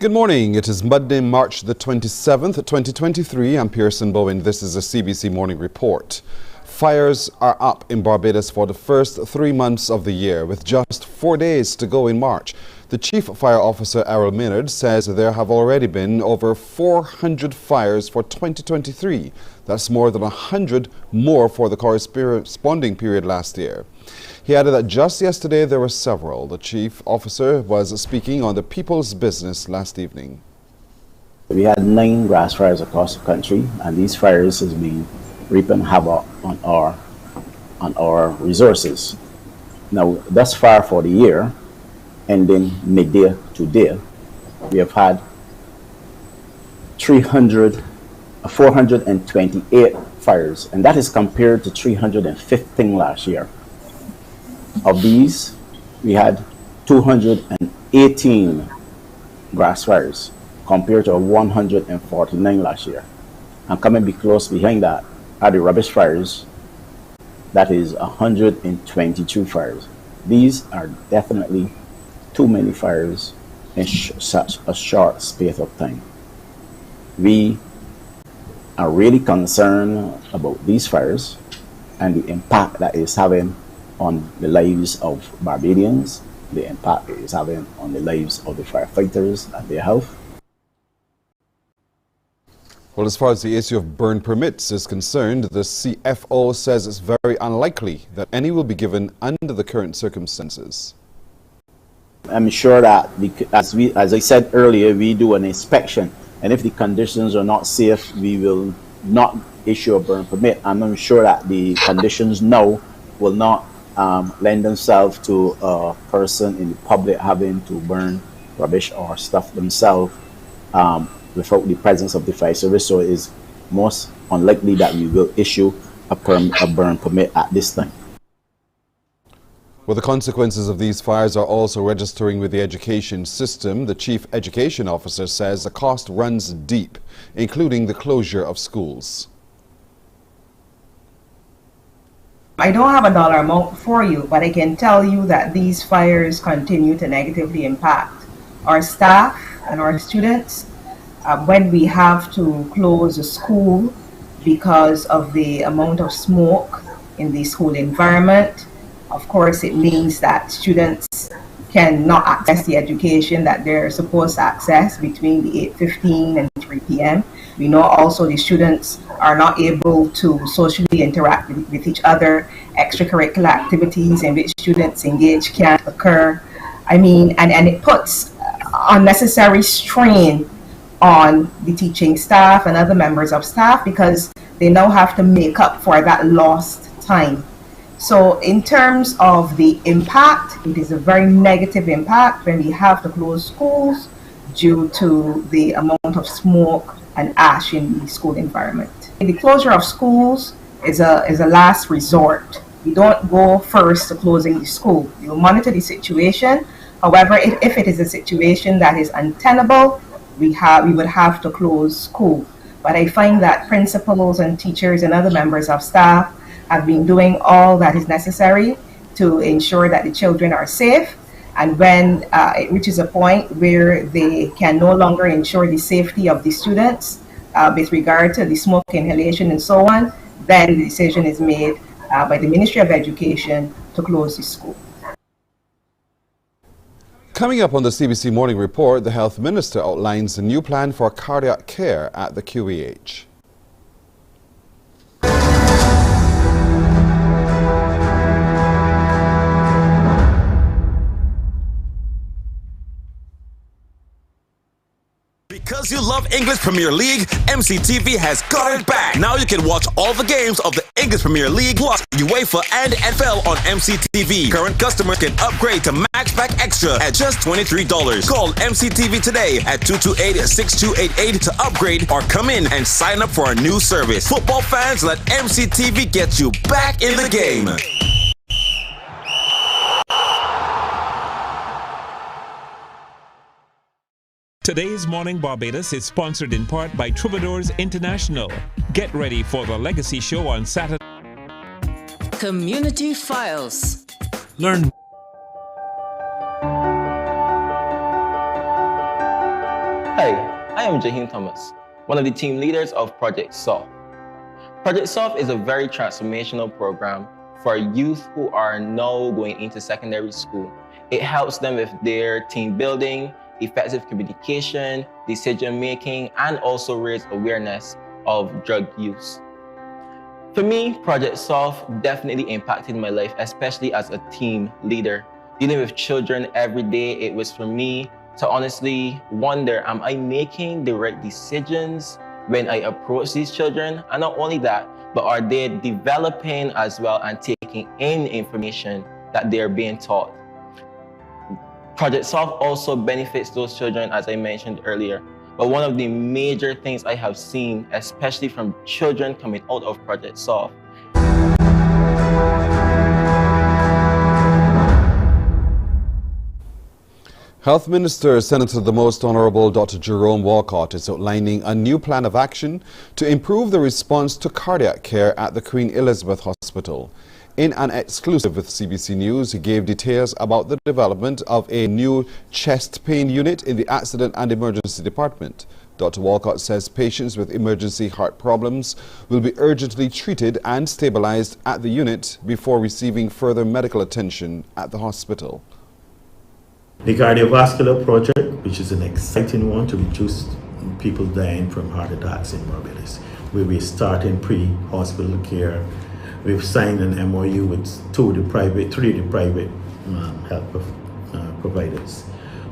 Good morning. It is Monday, March the 27th, 2023. I'm Pearson Bowen. This is a CBC Morning Report. Fires are up in Barbados for the first 3 months of the year, with just 4 days to go in March. The Chief Fire Officer, Errol Maynard, says there have already been over 400 fires for 2023. That's more than 100 more for the corresponding period last year. He added that just yesterday there were several. The Chief Officer was speaking on the People's Business last evening. We had 9 grass fires across the country, and these fires has been reaping havoc on our resources. Now, thus far for the year, ending midday today, we have had 428 fires, and that is compared to 315 last year. Of these, we had 218 grass fires compared to 149 last year. And coming be close behind that are the rubbish fires. That is 122 fires. These are definitely too many fires in such a short space of time. We are really concerned about these fires and the impact that it's having on the lives of Barbadians, the impact it is having on the lives of the firefighters and their health. Well, as far as the issue of burn permits is concerned, the CFO says it's very unlikely that any will be given under the current circumstances. I'm sure that, as I said earlier, we do an inspection, and if the conditions are not safe, we will not issue a burn permit. I'm sure that the conditions now will not lend themselves to a person in the public having to burn rubbish or stuff themselves without the presence of the fire service. So it is most unlikely that we will issue a burn permit at this time. Well, the consequences of these fires are also registering with the education system. The Chief Education Officer says the cost runs deep, including the closure of schools. I don't have a dollar amount for you, but I can tell you that these fires continue to negatively impact our staff and our students. When we have to close a school because of the amount of smoke in the school environment, of course it means that students cannot access the education that they're supposed to access between the 8:15 and 3 p.m. We know also the students are not able to socially interact with each other. Extracurricular activities in which students engage can't occur. I mean, and it puts unnecessary strain on the teaching staff and other members of staff because they now have to make up for that lost time. So in terms of the impact, it is a very negative impact when we have to close schools due to the amount of smoke and ash in the school environment. The closure of schools is a last resort. We don't go first to closing the school. We will monitor the situation. However, if it is a situation that is untenable, we would have to close school. But I find that principals and teachers and other members of staff have been doing all that is necessary to ensure that the children are safe. And when it reaches a point where they can no longer ensure the safety of the students with regard to the smoke inhalation and so on, then the decision is made by the Ministry of Education to close the school. Coming up on the CBC Morning Report, the Health Minister outlines a new plan for cardiac care at the QEH. Because you love English Premier League, MCTV has got it back. Now you can watch all the games of the English Premier League plus UEFA and NFL on MCTV. Current customers can upgrade to Max Pack Extra at just $23. Call MCTV today at 228-6288 to upgrade or come in and sign up for our new service. Football fans, let MCTV get you back in the game. Today's Morning Barbados is sponsored in part by Troubadours International. Get ready for the Legacy Show on Saturday. Community Files. Learn. am Jaheem Thomas, one of the team leaders of Project SOF. Project SOF is a very transformational program for youth who are now going into secondary school. It helps them with their team building, effective communication, decision making, and also raise awareness of drug use. For me, Project SOF definitely impacted my life, especially as a team leader. Dealing with children every day, it was for me to honestly wonder, am I making the right decisions when I approach these children? And not only that, but are they developing as well and taking in information that they're being taught? Project SOF also benefits those children, as I mentioned earlier. But one of the major things I have seen, especially from children coming out of Project SOF, Health Minister, Senator the Most Honourable Dr. Jerome Walcott is outlining a new plan of action to improve the response to cardiac care at the Queen Elizabeth Hospital. In an exclusive with CBC News, he gave details about the development of a new chest pain unit in the Accident and Emergency Department. Dr. Walcott says patients with emergency heart problems will be urgently treated and stabilized at the unit before receiving further medical attention at the hospital. The cardiovascular project, which is an exciting one to reduce people dying from heart attacks in Barbados, where we're starting pre-hospital care. We've signed an MOU with three of the private health providers,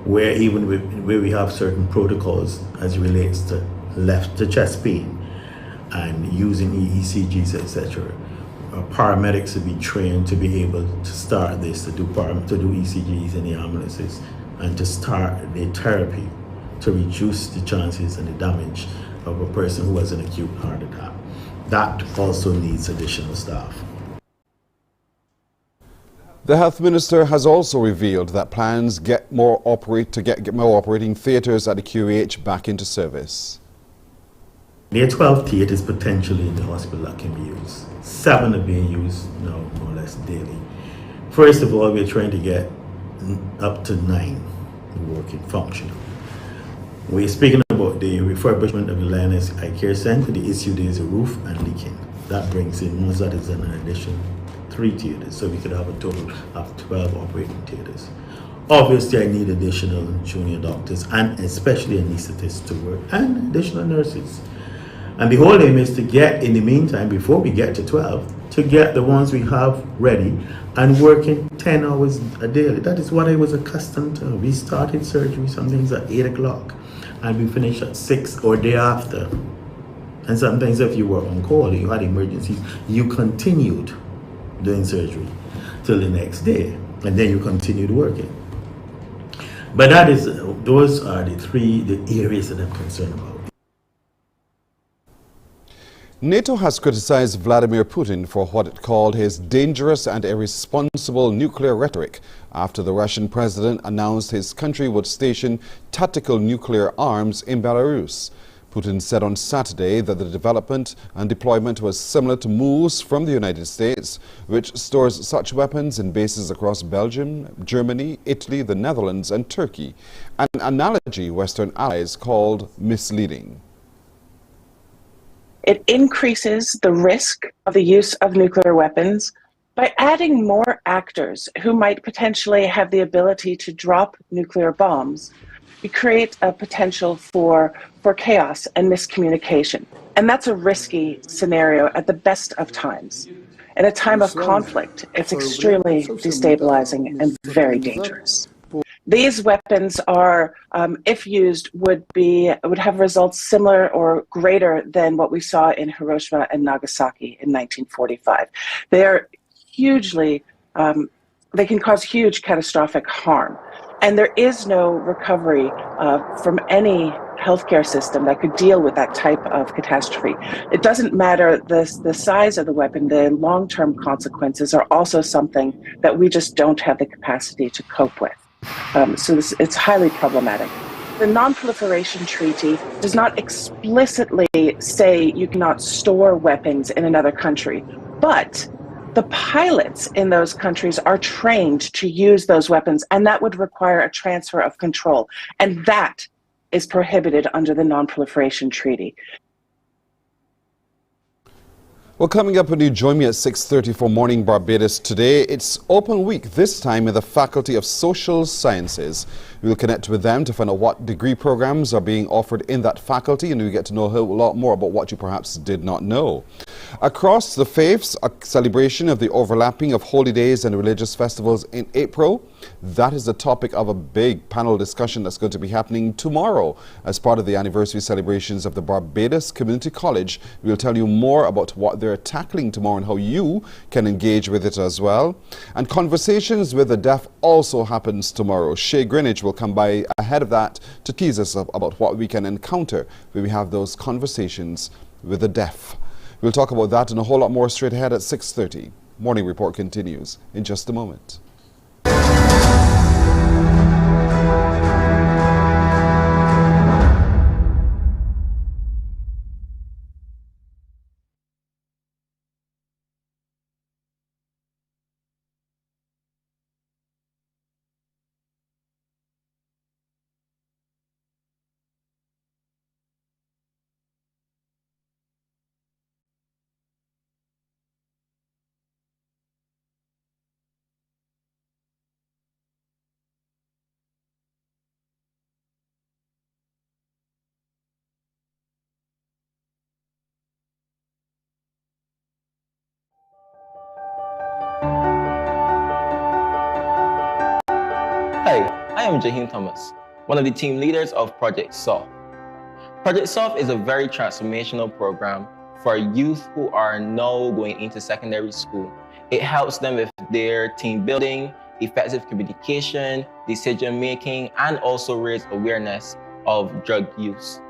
where we have certain protocols as it relates to left chest pain and using ECGs, etc. Paramedics will be trained to be able to start this, to do ECGs in the ambulances, and to start the therapy to reduce the chances and the damage of a person who has an acute heart attack. That also needs additional staff. The Health Minister has also revealed that plans to get more operating theatres at the QEH back into service. There are 12 theatres potentially in the hospital that can be used. 7 are being used now, more or less daily. First of all, we're trying to get up to 9 working, functional. We're speaking about the refurbishment of the Lioness Eye Care Center. The issue there is a roof and leaking. That brings in, once that is an addition, 3 theatres, so we could have a total of 12 operating theatres. Obviously, I need additional junior doctors and especially anesthetists to work, and additional nurses. And the whole aim is to get, in the meantime, before we get to 12, to get the ones we have ready and working 10 hours a day. That is what I was accustomed to. We started surgery some things at 8 o'clock and we finish at 6 or day after. And sometimes if you were on call, you had emergencies, you continued doing surgery till the next day, and then you continued working. But those are the areas that I'm concerned about. NATO has criticized Vladimir Putin for what it called his dangerous and irresponsible nuclear rhetoric after the Russian president announced his country would station tactical nuclear arms in Belarus. Putin said on Saturday that the development and deployment was similar to moves from the United States, which stores such weapons in bases across Belgium, Germany, Italy, the Netherlands and Turkey, an analogy Western allies called misleading. It increases the risk of the use of nuclear weapons by adding more actors who might potentially have the ability to drop nuclear bombs. We create a potential for chaos and miscommunication. And that's a risky scenario at the best of times. In a time of conflict, it's extremely destabilizing and very dangerous. These weapons are, if used, would have results similar or greater than what we saw in Hiroshima and Nagasaki in 1945. They are hugely, they can cause huge catastrophic harm. And there is no recovery from any healthcare system that could deal with that type of catastrophe. It doesn't matter the size of the weapon, the long-term consequences are also something that we just don't have the capacity to cope with. It's highly problematic. The Non-Proliferation Treaty does not explicitly say you cannot store weapons in another country, but the pilots in those countries are trained to use those weapons, and that would require a transfer of control. And that is prohibited under the Non-Proliferation Treaty. Well, coming up when you join me at 6:30 for Morning Barbados today, it's open week, this time in the Faculty of Social Sciences. We'll connect with them to find out what degree programs are being offered in that faculty, and we get to know a whole lot more about what you perhaps did not know. Across the faiths, a celebration of the overlapping of holy days and religious festivals in April. That is the topic of a big panel discussion that's going to be happening tomorrow as part of the anniversary celebrations of the Barbados Community College. We'll tell you more about what they're tackling tomorrow and how you can engage with it as well. And Conversations with the Deaf also happens tomorrow. Shay Greenwich will come by ahead of that to tease us about what we can encounter when we have those conversations with the deaf. We'll talk about that and a whole lot more straight ahead at 6:30. Morning Report continues in just a moment. Hi, I am Jaheem Thomas, one of the team leaders of Project SOF. Project SOF is a very transformational program for youth who are now going into secondary school. It helps them with their team building, effective communication, decision making, and also raise awareness of drug use.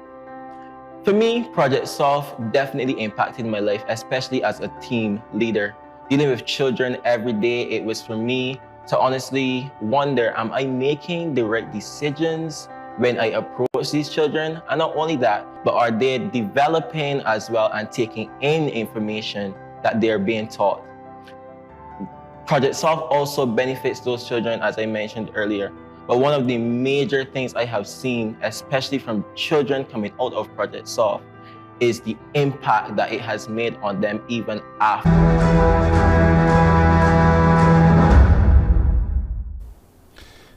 For me, Project SOF definitely impacted my life, especially as a team leader. Dealing with children every day, it was for me to honestly wonder, am I making the right decisions when I approach these children? And not only that, but are they developing as well and taking in information that they're being taught? Project SOF also benefits those children, as I mentioned earlier. But one of the major things I have seen, especially from children coming out of Project SOF, is the impact that it has made on them even after.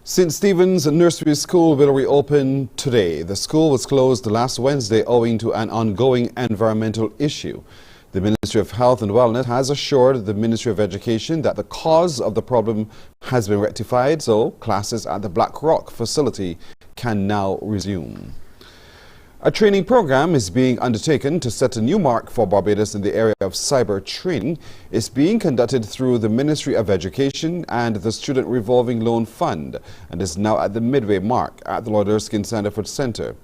St. Stephen's Nursery School will reopen today. The school was closed last Wednesday owing to an ongoing environmental issue. The Ministry of Health and Wellness has assured the Ministry of Education that the cause of the problem has been rectified, so classes at the Black Rock facility can now resume. A training program is being undertaken to set a new mark for Barbados in the area of cyber training. It's being conducted through the Ministry of Education and the Student Revolving Loan Fund and is now at the midway mark at the Lord Erskine Sandiford Centre.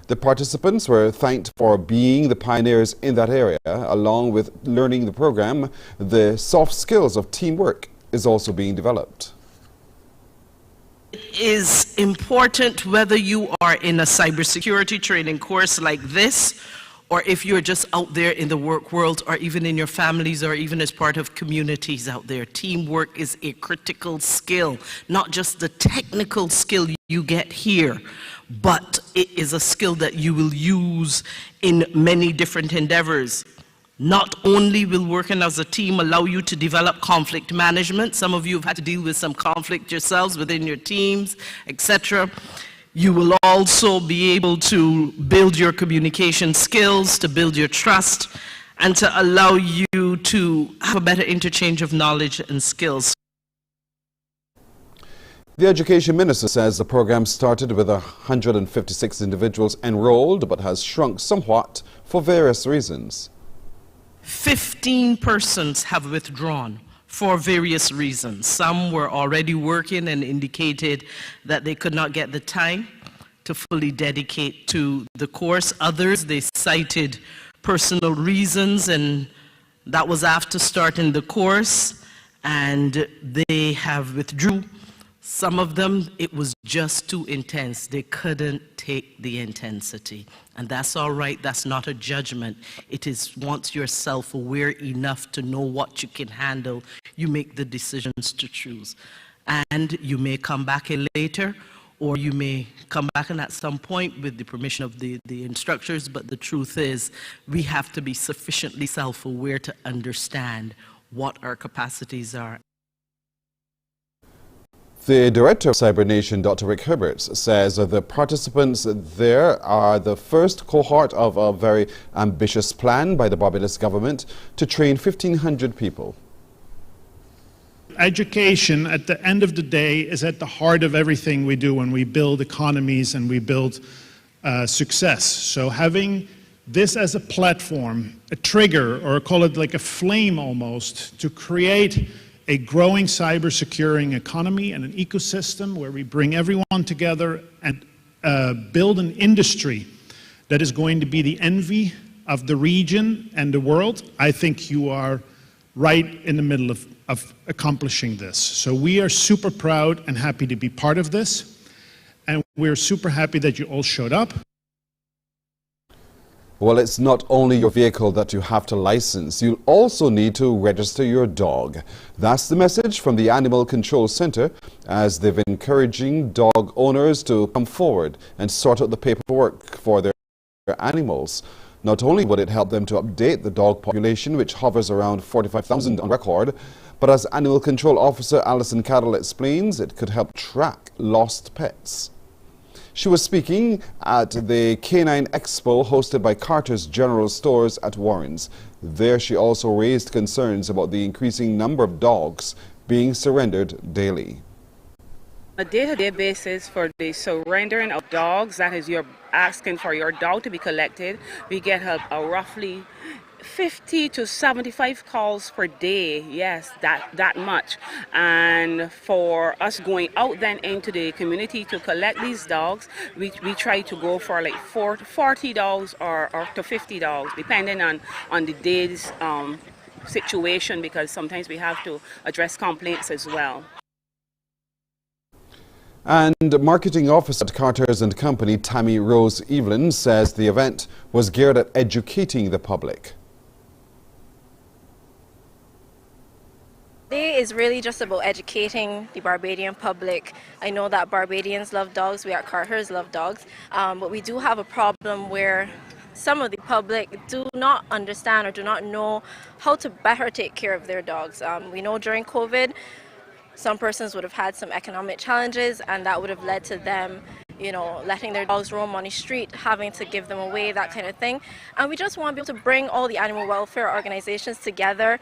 The participants were thanked for being the pioneers in that area. Along with learning the program, the soft skills of teamwork is also being developed. It is important whether you are in a cybersecurity training course like this, or if you're just out there in the work world, or even in your families, or even as part of communities out there. Teamwork is a critical skill, not just the technical skill you get here, but it is a skill that you will use in many different endeavors. Not only will working as a team allow you to develop conflict management, some of you have had to deal with some conflict yourselves within your teams, etc. You will also be able to build your communication skills, to build your trust, and to allow you to have a better interchange of knowledge and skills. The Education Minister says the program started with 156 individuals enrolled but has shrunk somewhat for various reasons. 15 persons have withdrawn for various reasons. Some were already working and indicated that they could not get the time to fully dedicate to the course. Others, they cited personal reasons, and that was after starting the course, and they have withdrew. Some of them, it was just too intense. They couldn't take the intensity. And that's all right. That's not a judgment. It is once you're self-aware enough to know what you can handle, you make the decisions to choose. And you may come back in later, or you may come back and at some point with the permission of the instructors, but the truth is we have to be sufficiently self-aware to understand what our capacities are. The director of CyberNation, Dr. Rick Herberts, says that the participants there are the first cohort of a very ambitious plan by the Barbados government to train 1,500 people. Education, at the end of the day, is at the heart of everything we do when we build economies and we build success. So having this as a platform, a trigger, or call it like a flame almost, to create a growing cyber-securing economy and an ecosystem where we bring everyone together and build an industry that is going to be the envy of the region and the world, I think you are right in the middle of accomplishing this. So we are super proud and happy to be part of this, and we're super happy that you all showed up. Well, it's not only your vehicle that you have to license, you'll also need to register your dog. That's the message from the Animal Control Center, as they've been encouraging dog owners to come forward and sort out the paperwork for their animals. Not only would it help them to update the dog population, which hovers around 45,000 on record, but as Animal Control Officer Alison Cadell explains, it could help track lost pets. She was speaking at the Canine Expo hosted by Carter's General Stores at Warren's. There she also raised concerns about the increasing number of dogs being surrendered daily. On a day-to-day basis, for the surrendering of dogs, that is, you're asking for your dog to be collected, we get a roughly 50 to 75 calls per day. Yes, that much. And for us going out then into the community to collect these dogs, we try to go for like 40 dogs or to 50 dogs, depending on the day's situation, because sometimes we have to address complaints as well. And Marketing Officer at Carter's & Company, Tammy Rose Evelyn, says the event was geared at educating the public. Today is really just about educating the Barbadian public. I know that Barbadians love dogs, we at Carter's love dogs, but we do have a problem where some of the public do not understand or do not know how to better take care of their dogs. We know during COVID, some persons would have had some economic challenges, and that would have led to them, letting their dogs roam on the street, having to give them away, that kind of thing. And we just want to be able to bring all the animal welfare organizations together.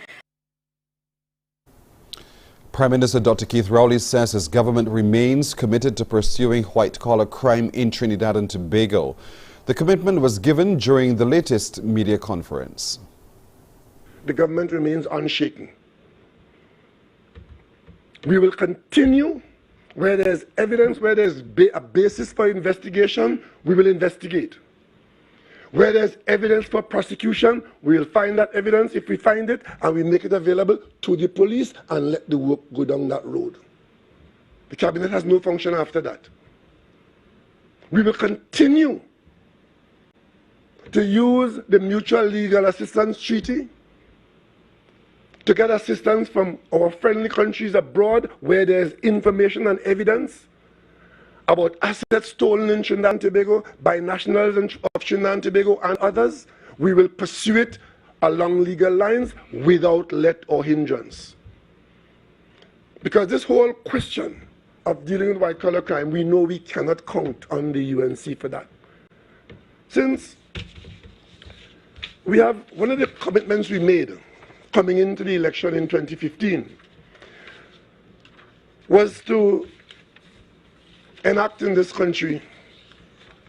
Prime Minister Dr. Keith Rowley says his government remains committed to pursuing white-collar crime in Trinidad and Tobago. The commitment was given during the latest media conference. The government remains unshaken. We will continue where there's evidence, where there's a basis for investigation, we will investigate. Where there's evidence for prosecution, we will find that evidence if we find it, and we make it available to the police and let the work go down that road. The cabinet has no function after that. We will continue to use the Mutual Legal Assistance Treaty to get assistance from our friendly countries abroad where there's information and evidence about assets stolen in Trinidad and Tobago by nationals of Trinidad and Tobago and others. We will pursue it along legal lines without let or hindrance. Because this whole question of dealing with white-collar crime, we know we cannot count on the UNC for that. Since we have one of the commitments we made coming into the election in 2015 was to enact in this country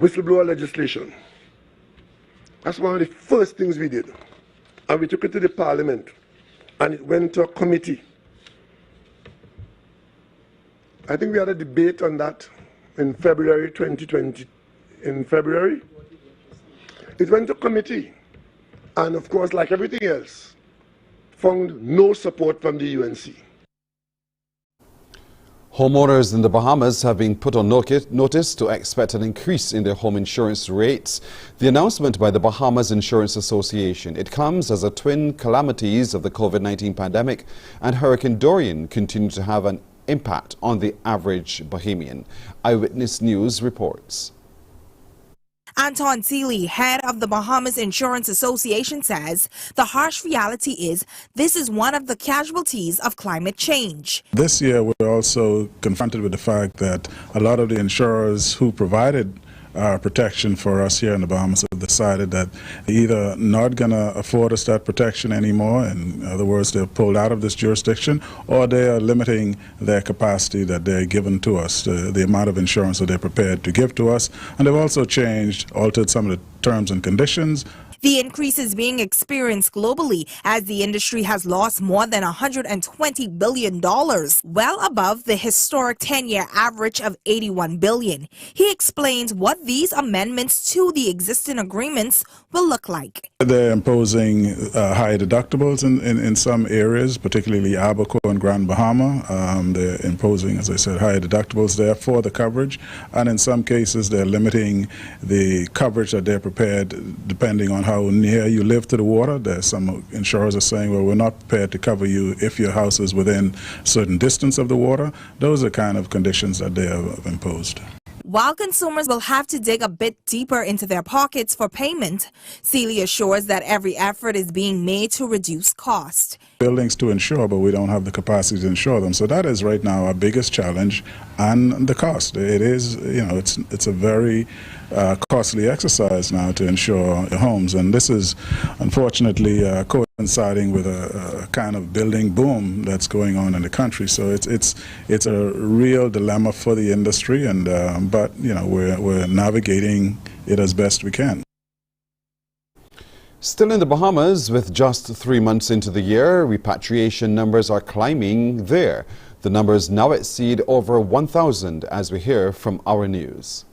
whistleblower legislation. That's one of the first things we did. And we took it to the parliament and it went to a committee. I think we had a debate on that in February 2020. In February, it went to committee. And of course, like everything else, found no support from the UNC. Homeowners in the Bahamas have been put on notice to expect an increase in their home insurance rates. The announcement by the Bahamas Insurance Association, it comes as the twin calamities of the COVID-19 pandemic and Hurricane Dorian continue to have an impact on the average Bahamian. Eyewitness News reports. Anton Seeley, head of the Bahamas Insurance Association, says the harsh reality is this is one of the casualties of climate change. This year we're also confronted with the fact that a lot of the insurers who provided protection for us here in the Bahamas have decided that they're either not going to afford us that protection anymore, in other words, they're pulled out of this jurisdiction, or they are limiting their capacity that they're given to us, the amount of insurance that they're prepared to give to us. And they've also altered some of the terms and conditions. The increase is being experienced globally as the industry has lost more than $120 billion, well above the historic 10-year average of $81 billion. He explains what these amendments to the existing agreements will look like. They're imposing high deductibles in some areas, particularly Abaco and Grand Bahama. They're imposing, as I said, higher deductibles there for the coverage. And in some cases, they're limiting the coverage that they're prepared, depending on how near you live to the water. There's some insurers are saying, well, we're not prepared to cover you if your house is within a certain distance of the water. Those are kind of conditions that they have imposed. While consumers will have to dig a bit deeper into their pockets for payment, Seeley assures that every effort is being made to reduce cost. Buildings to insure, but we don't have the capacity to insure them. So that is right now our biggest challenge, and the cost. It is, it's a very costly exercise now to insure homes, and this is unfortunately coinciding with a kind of building boom that's going on in the country. So it's a real dilemma for the industry, and but we're navigating it as best we can. Still in the Bahamas, with just 3 months into the year, repatriation numbers are climbing there. The numbers now exceed over 1,000, as we hear from our news.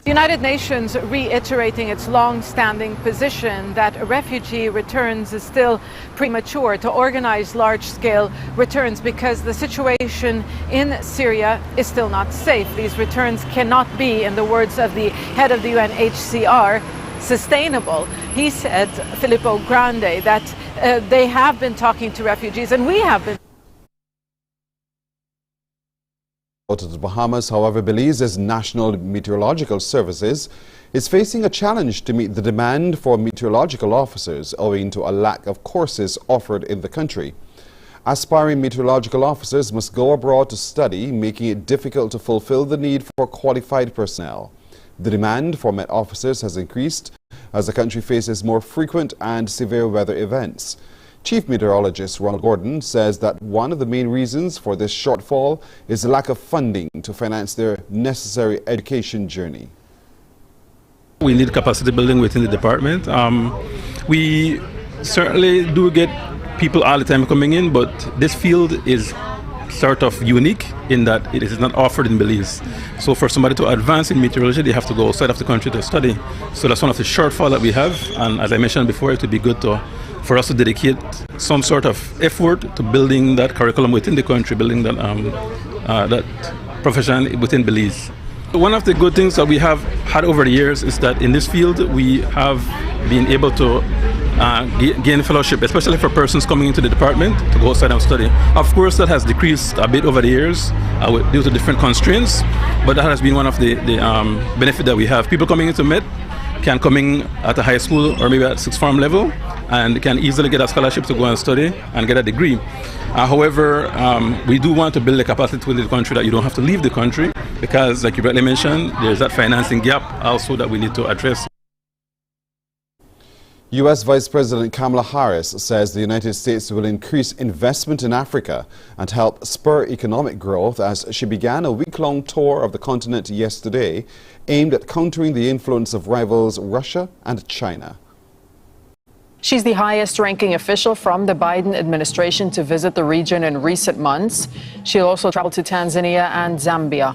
The United Nations reiterating its long-standing position that refugee returns is still premature to organize large-scale returns because the situation in Syria is still not safe. These returns cannot be, in the words of the head of the UNHCR, sustainable. He said, Filippo Grande, that they have been talking to refugees and we have been. To the Bahamas, however, Belize's National Meteorological Services is facing a challenge to meet the demand for meteorological officers owing to a lack of courses offered in the country. Aspiring meteorological officers must go abroad to study, making it difficult to fulfill the need for qualified personnel. The demand for Met officers has increased as the country faces more frequent and severe weather events. Chief Meteorologist Ronald Gordon says that one of the main reasons for this shortfall is the lack of funding to finance their necessary education journey. We need capacity building within the department. We certainly do get people all the time coming in, but this field is sort of unique in that it is not offered in Belize. So for somebody to advance in meteorology, they have to go outside of the country to study. So that's one of the shortfall that we have. And as I mentioned before, it would be good for us to dedicate some sort of effort to building that curriculum within the country, building that profession within Belize. One of the good things that we have had over the years is that in this field we have been able to gain fellowship, especially for persons coming into the department to go outside and study. Of course, that has decreased a bit over the years due to different constraints, but that has been one of the benefit that we have. People coming into Met can come in at a high school or maybe at sixth form level and can easily get a scholarship to go and study and get a degree. However, we do want to build a capacity within the country that you don't have to leave the country because, like you rightly mentioned, there's that financing gap also that we need to address. U.S. Vice President Kamala Harris says the United States will increase investment in Africa and help spur economic growth as she began a week-long tour of the continent yesterday aimed at countering the influence of rivals Russia and China. She's the highest-ranking official from the Biden administration to visit the region in recent months. She'll also travel to Tanzania and Zambia.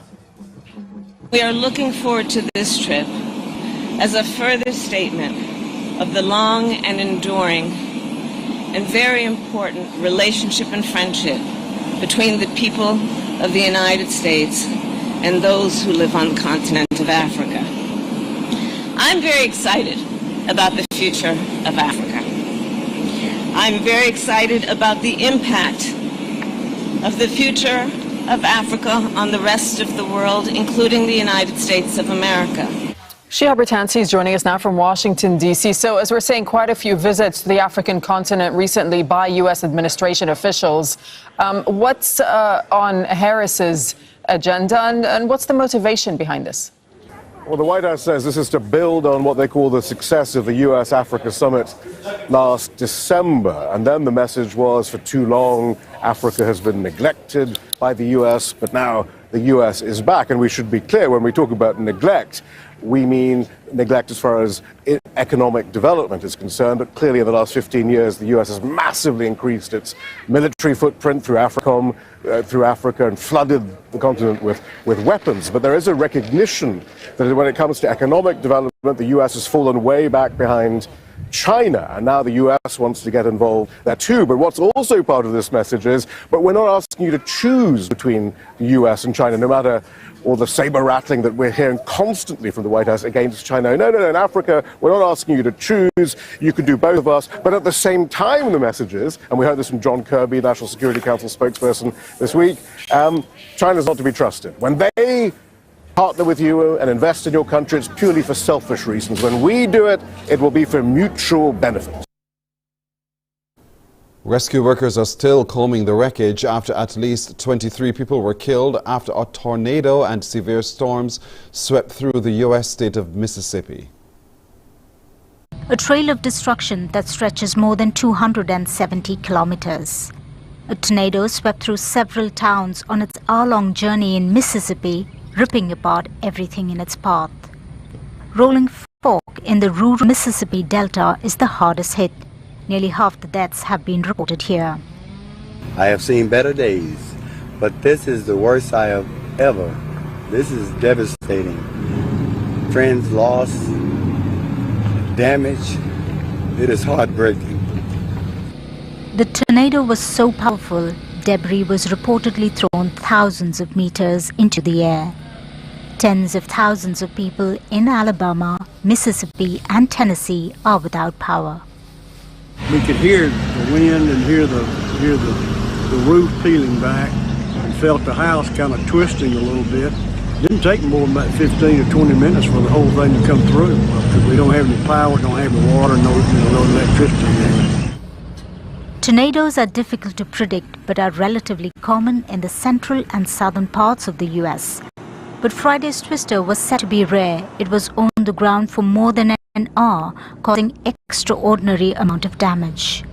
We are looking forward to this trip as a further statement of the long and enduring and very important relationship and friendship between the people of the United States and those who live on the continent of Africa. I'm very excited about the future of Africa. I'm very excited about the impact of the future of Africa on the rest of the world, including the United States of America. Shia Bertansi is joining us now from Washington, D.C. So, as we're saying, quite a few visits to the African continent recently by U.S. administration officials. What's on Harris's agenda, and what's the motivation behind this? Well, the White House says this is to build on what they call the success of the U.S.-Africa summit last December. And then the message was, for too long, Africa has been neglected by the U.S., but now the U.S. is back. And we should be clear, when we talk about neglect, we mean neglect as far as economic development is concerned. But clearly in the last 15 years, the U.S. has massively increased its military footprint through AFRICOM, through Africa, and flooded the continent with weapons. But there is a recognition that when it comes to economic development, the U.S. has fallen way back behind China, and now the U.S. wants to get involved there too. But what's also part of this message is, but we're not asking you to choose between the U.S. and China, no matter all the saber rattling that we're hearing constantly from the White House against China. No, in Africa, we're not asking you to choose. You can do both of us. But at the same time, the message is, and we heard this from John Kirby, National Security Council spokesperson this week, China's not to be trusted. When they partner with you and invest in your country, it's purely for selfish reasons. When we do it, it will be for mutual benefit. Rescue workers are still combing the wreckage after at least 23 people were killed after a tornado and severe storms swept through the U.S. state of Mississippi. A trail of destruction that stretches more than 270 kilometers. A tornado swept through several towns on its hour-long journey in Mississippi, ripping apart everything in its path. Rolling Fork in the rural Mississippi Delta is the hardest hit. Nearly half the deaths have been reported here. I have seen better days, but this is the worst I have ever. This is devastating. Friends lost, damage. It is heartbreaking. The tornado was so powerful, debris was reportedly thrown thousands of meters into the air. Tens of thousands of people in Alabama, Mississippi and Tennessee are without power. We could hear the wind and hear the roof peeling back, and felt the house kind of twisting a little bit. It didn't take more than about 15 or 20 minutes for the whole thing to come through, because we don't have any power, don't have any water, no electricity. Tornadoes are difficult to predict but are relatively common in the central and southern parts of the U.S. But Friday's twister was said to be rare. It was on the ground for more than an hour, causing extraordinary amount of damage.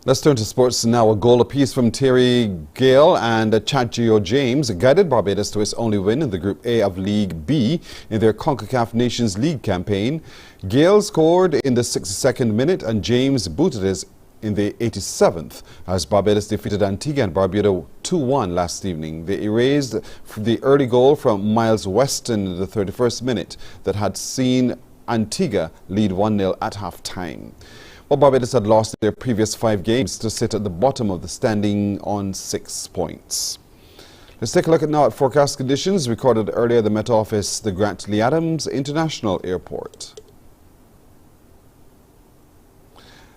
Let's turn to sports now. A goal apiece from Terry Gale and Chadjio James guided Barbados to its only win in the Group A of League B in their CONCACAF Nations League campaign. Gale scored in the 62nd minute and James booted his in the 87th as Barbados defeated Antigua and Barbuda 2-1 last evening. They erased the early goal from Miles Weston in the 31st minute that had seen Antigua lead 1-0 at half-time. Well, Barbados had lost their previous 5 games to sit at the bottom of the standing on 6 points. Let's take a look now at forecast conditions recorded earlier at the Met Office, the Grant Lee Adams International Airport.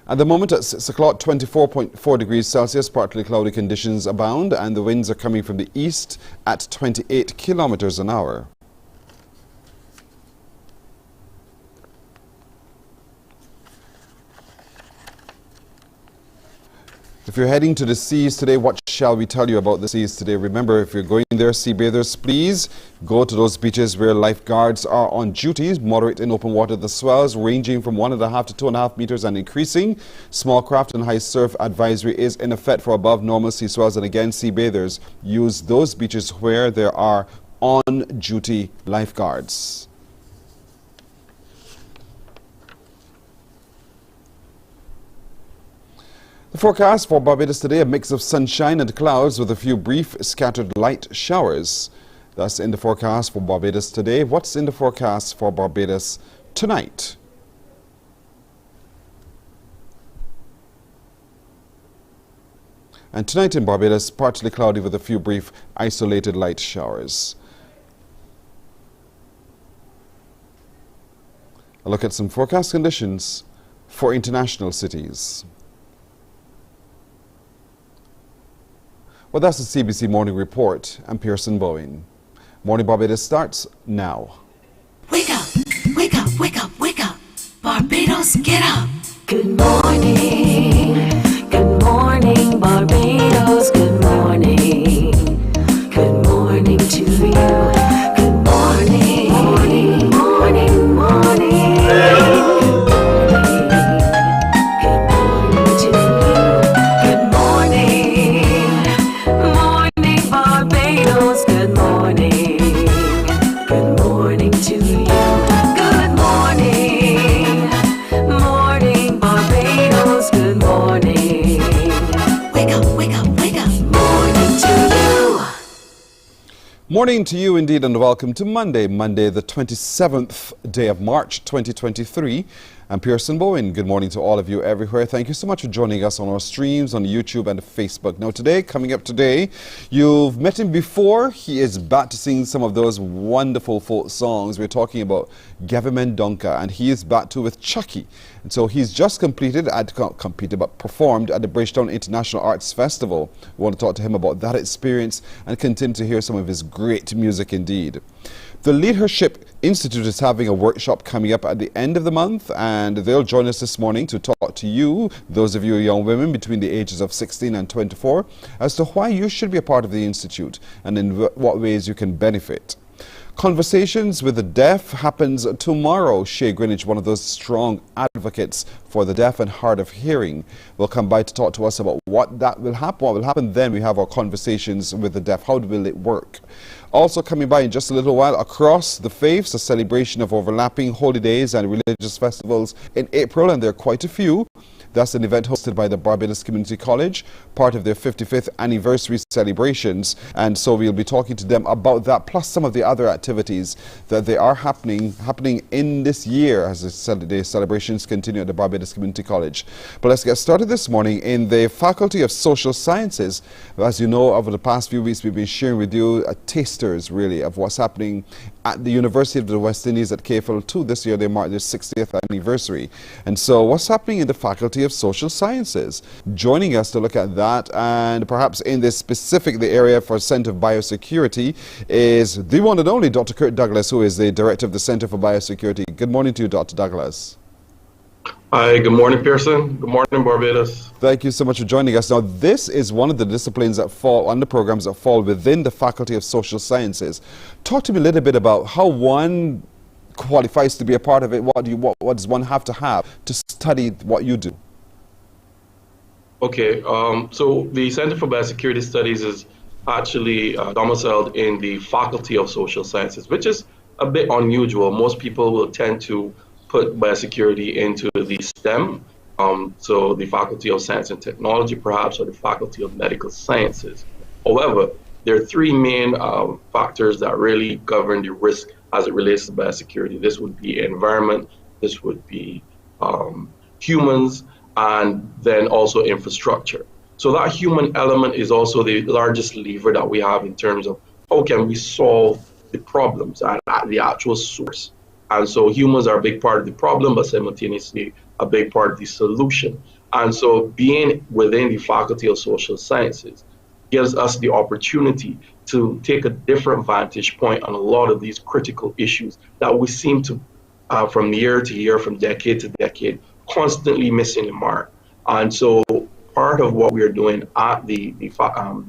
At the moment at 6 o'clock, 24.4 degrees Celsius, partly cloudy conditions abound, and the winds are coming from the east at 28 kilometers an hour. If you're heading to the seas today, what shall we tell you about the seas today? Remember, if you're going there, sea bathers, please go to those beaches where lifeguards are on duty. Moderate in open water, the swells ranging from 1.5 to 2.5 meters and increasing. Small craft and high surf advisory is in effect for above normal sea swells. And again, sea bathers, use those beaches where there are on-duty lifeguards. The forecast for Barbados today, a mix of sunshine and clouds with a few brief scattered light showers. That's in the forecast for Barbados today. What's in the forecast for Barbados tonight? And tonight in Barbados, partly cloudy with a few brief isolated light showers. A look at some forecast conditions for international cities. Well, that's the CBC Morning Report. I'm Pearson Bowen. Morning Barbados starts now. Wake up, wake up, wake up, wake up. Barbados, get up. Good morning. Good morning, Barbados. Good morning. Good morning to you. Good morning. Morning, morning, morning. Good morning to you. Good morning. Morning, Barbados. Good morning. Good morning to you. Good morning. Morning, Barbados. Good morning. Wake up, wake up, wake up. Morning to you. Morning to you indeed, and welcome to Monday the 27th day of March 2023. I'm Pearson Bowen. Good morning to all of you everywhere. Thank you so much for joining us on our streams on YouTube and Facebook. Now coming up today, you've met him before. He is back to sing some of those wonderful folk songs. We're talking about Gavin Mendonca, and he is back too with Chucky. And so he's just performed at the Bridgetown International Arts Festival. We want to talk to him about that experience and continue to hear some of his great music indeed. The Leadership Institute is having a workshop coming up at the end of the month, and they'll join us this morning to talk to you, those of you young women between the ages of 16 and 24, as to why you should be a part of the Institute and in what ways you can benefit. Conversations with the Deaf happens tomorrow. Shay Greenwich, one of those strong advocates for the deaf and hard of hearing, will come by to talk to us about what will happen then. We have our conversations with the deaf. How will it work? Also coming by in just a little while, Across the Faiths, a celebration of overlapping holy days and religious festivals in April, and there are quite a few. That's an event hosted by the Barbados Community College, part of their 55th anniversary celebrations. And so we'll be talking to them about that, plus some of the other activities that they are happening in this year as the celebrations continue at the Barbados Community College. But let's get started this morning in the Faculty of Social Sciences. As you know, over the past few weeks, we've been sharing with you tasters, really, of what's happening at the University of the West Indies at KFL 2. This year, they mark their 60th anniversary. And so what's happening in the Faculty of Social Sciences? Joining us to look at that, and perhaps in this specific, the area for Center of Biosecurity, is the one and only Dr. Kurt Douglas, who is the Director of the Center for Biosecurity. Good morning to you, Dr. Douglas. Hi, good morning, Pearson. Good morning, Barbados. Thank you so much for joining us. Now, this is one of the disciplines that fall on the programs that fall within the Faculty of Social Sciences. Talk to me a little bit about how one qualifies to be a part of it. What does one have to study what you do? Okay, so the Center for Biosecurity Studies is actually domiciled in the Faculty of Social Sciences, which is a bit unusual. Most people will tend to put biosecurity into the STEM, so the Faculty of Science and Technology perhaps, or the Faculty of Medical Sciences. However, there are three main factors that really govern the risk as it relates to biosecurity. This would be environment, this would be humans, and then also infrastructure. So that human element is also the largest lever that we have in terms of how can we solve the problems at the actual source. And so humans are a big part of the problem, but simultaneously a big part of the solution. And so being within the Faculty of Social Sciences gives us the opportunity to take a different vantage point on a lot of these critical issues that we seem to, from year to year, from decade to decade, constantly missing the mark. And so part of what we are doing at the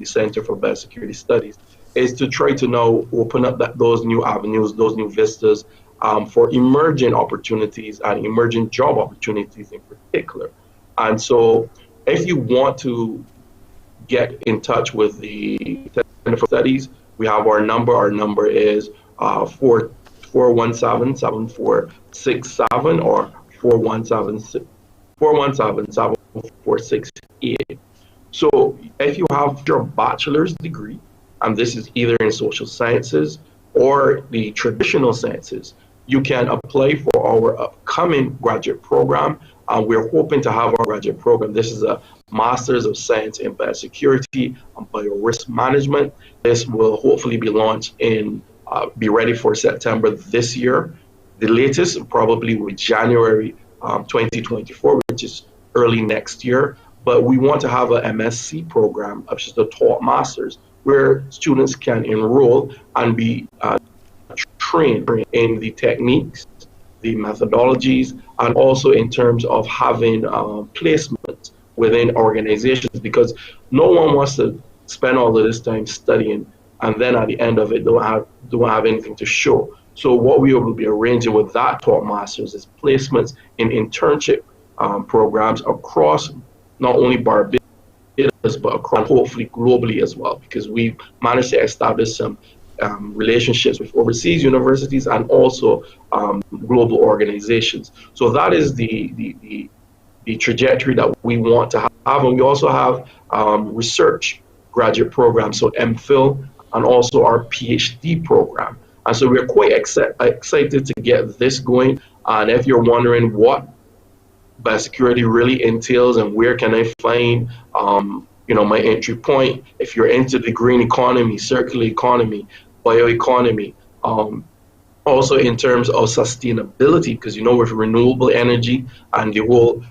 Center for Biosecurity Studies is to try to now open up those new avenues, those new vistas, for emerging opportunities and emerging job opportunities in particular. And so if you want to get in touch with the Center for Studies, we have our number. Our number is 417-7467 or 417-7468. So if you have your bachelor's degree, and this is either in social sciences or the traditional sciences, you can apply for our upcoming graduate program. We're hoping to have our graduate program. This is a Masters of Science in Biosecurity and Biorisk Management. This will hopefully be launched be ready for September this year. The latest probably with January 2024, which is early next year. but we want to have a MSc program, which is the taught masters, where students can enroll and be trained in the techniques, the methodologies, and also in terms of having placements within organizations, because no one wants to spend all of this time studying and then at the end of it don't have anything to show. So what we will be arranging with that taught masters is placements in internship programs across not only Barbados but across hopefully globally as well, because we've managed to establish some relationships with overseas universities and also global organizations. So that is the trajectory that we want to have. And we also have research graduate programs, so MPhil, and also our PhD program. And so we're quite excited to get this going. And if you're wondering what biosecurity really entails and where can I find my entry point, if you're into the green economy, circular economy, bioeconomy, also in terms of sustainability, because with renewable energy and the whole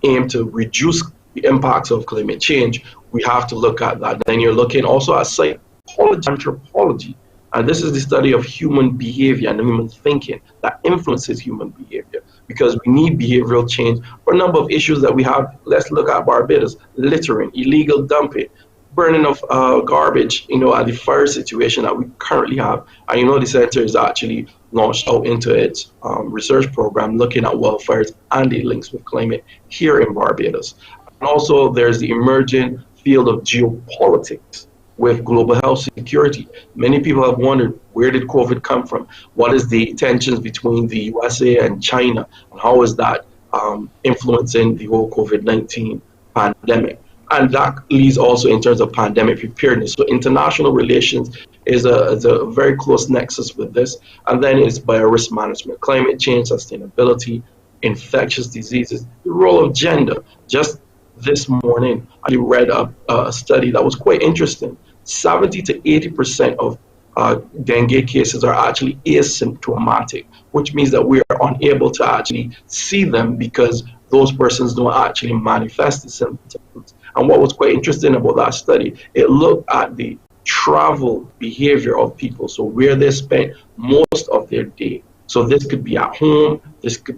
aim to reduce the impacts of climate change, we have to look at that. Then you're looking also at psychology, anthropology, and this is the study of human behavior and human thinking that influences human behavior, because we need behavioral change for a number of issues that we have. Let's look at Barbados: littering, illegal dumping, burning of garbage, at the fire situation that we currently have. And the center is actually launched out into its research program looking at wildfires and the links with climate here in Barbados. And also there's the emerging field of geopolitics with global health security. Many people have wondered, where did COVID come from? What is the tensions between the USA and China? And how is that influencing the whole COVID-19 pandemic? And that leads also in terms of pandemic preparedness. So international relations is a very close nexus with this. And then it's biorisk management, climate change, sustainability, infectious diseases, the role of gender. Just this morning, I read a study that was quite interesting. 70 to 80% of dengue cases are actually asymptomatic, which means that we are unable to actually see them because those persons don't actually manifest the symptoms. And what was quite interesting about that study, it looked at the travel behavior of people, so where they spent most of their day. So this could be at home, it could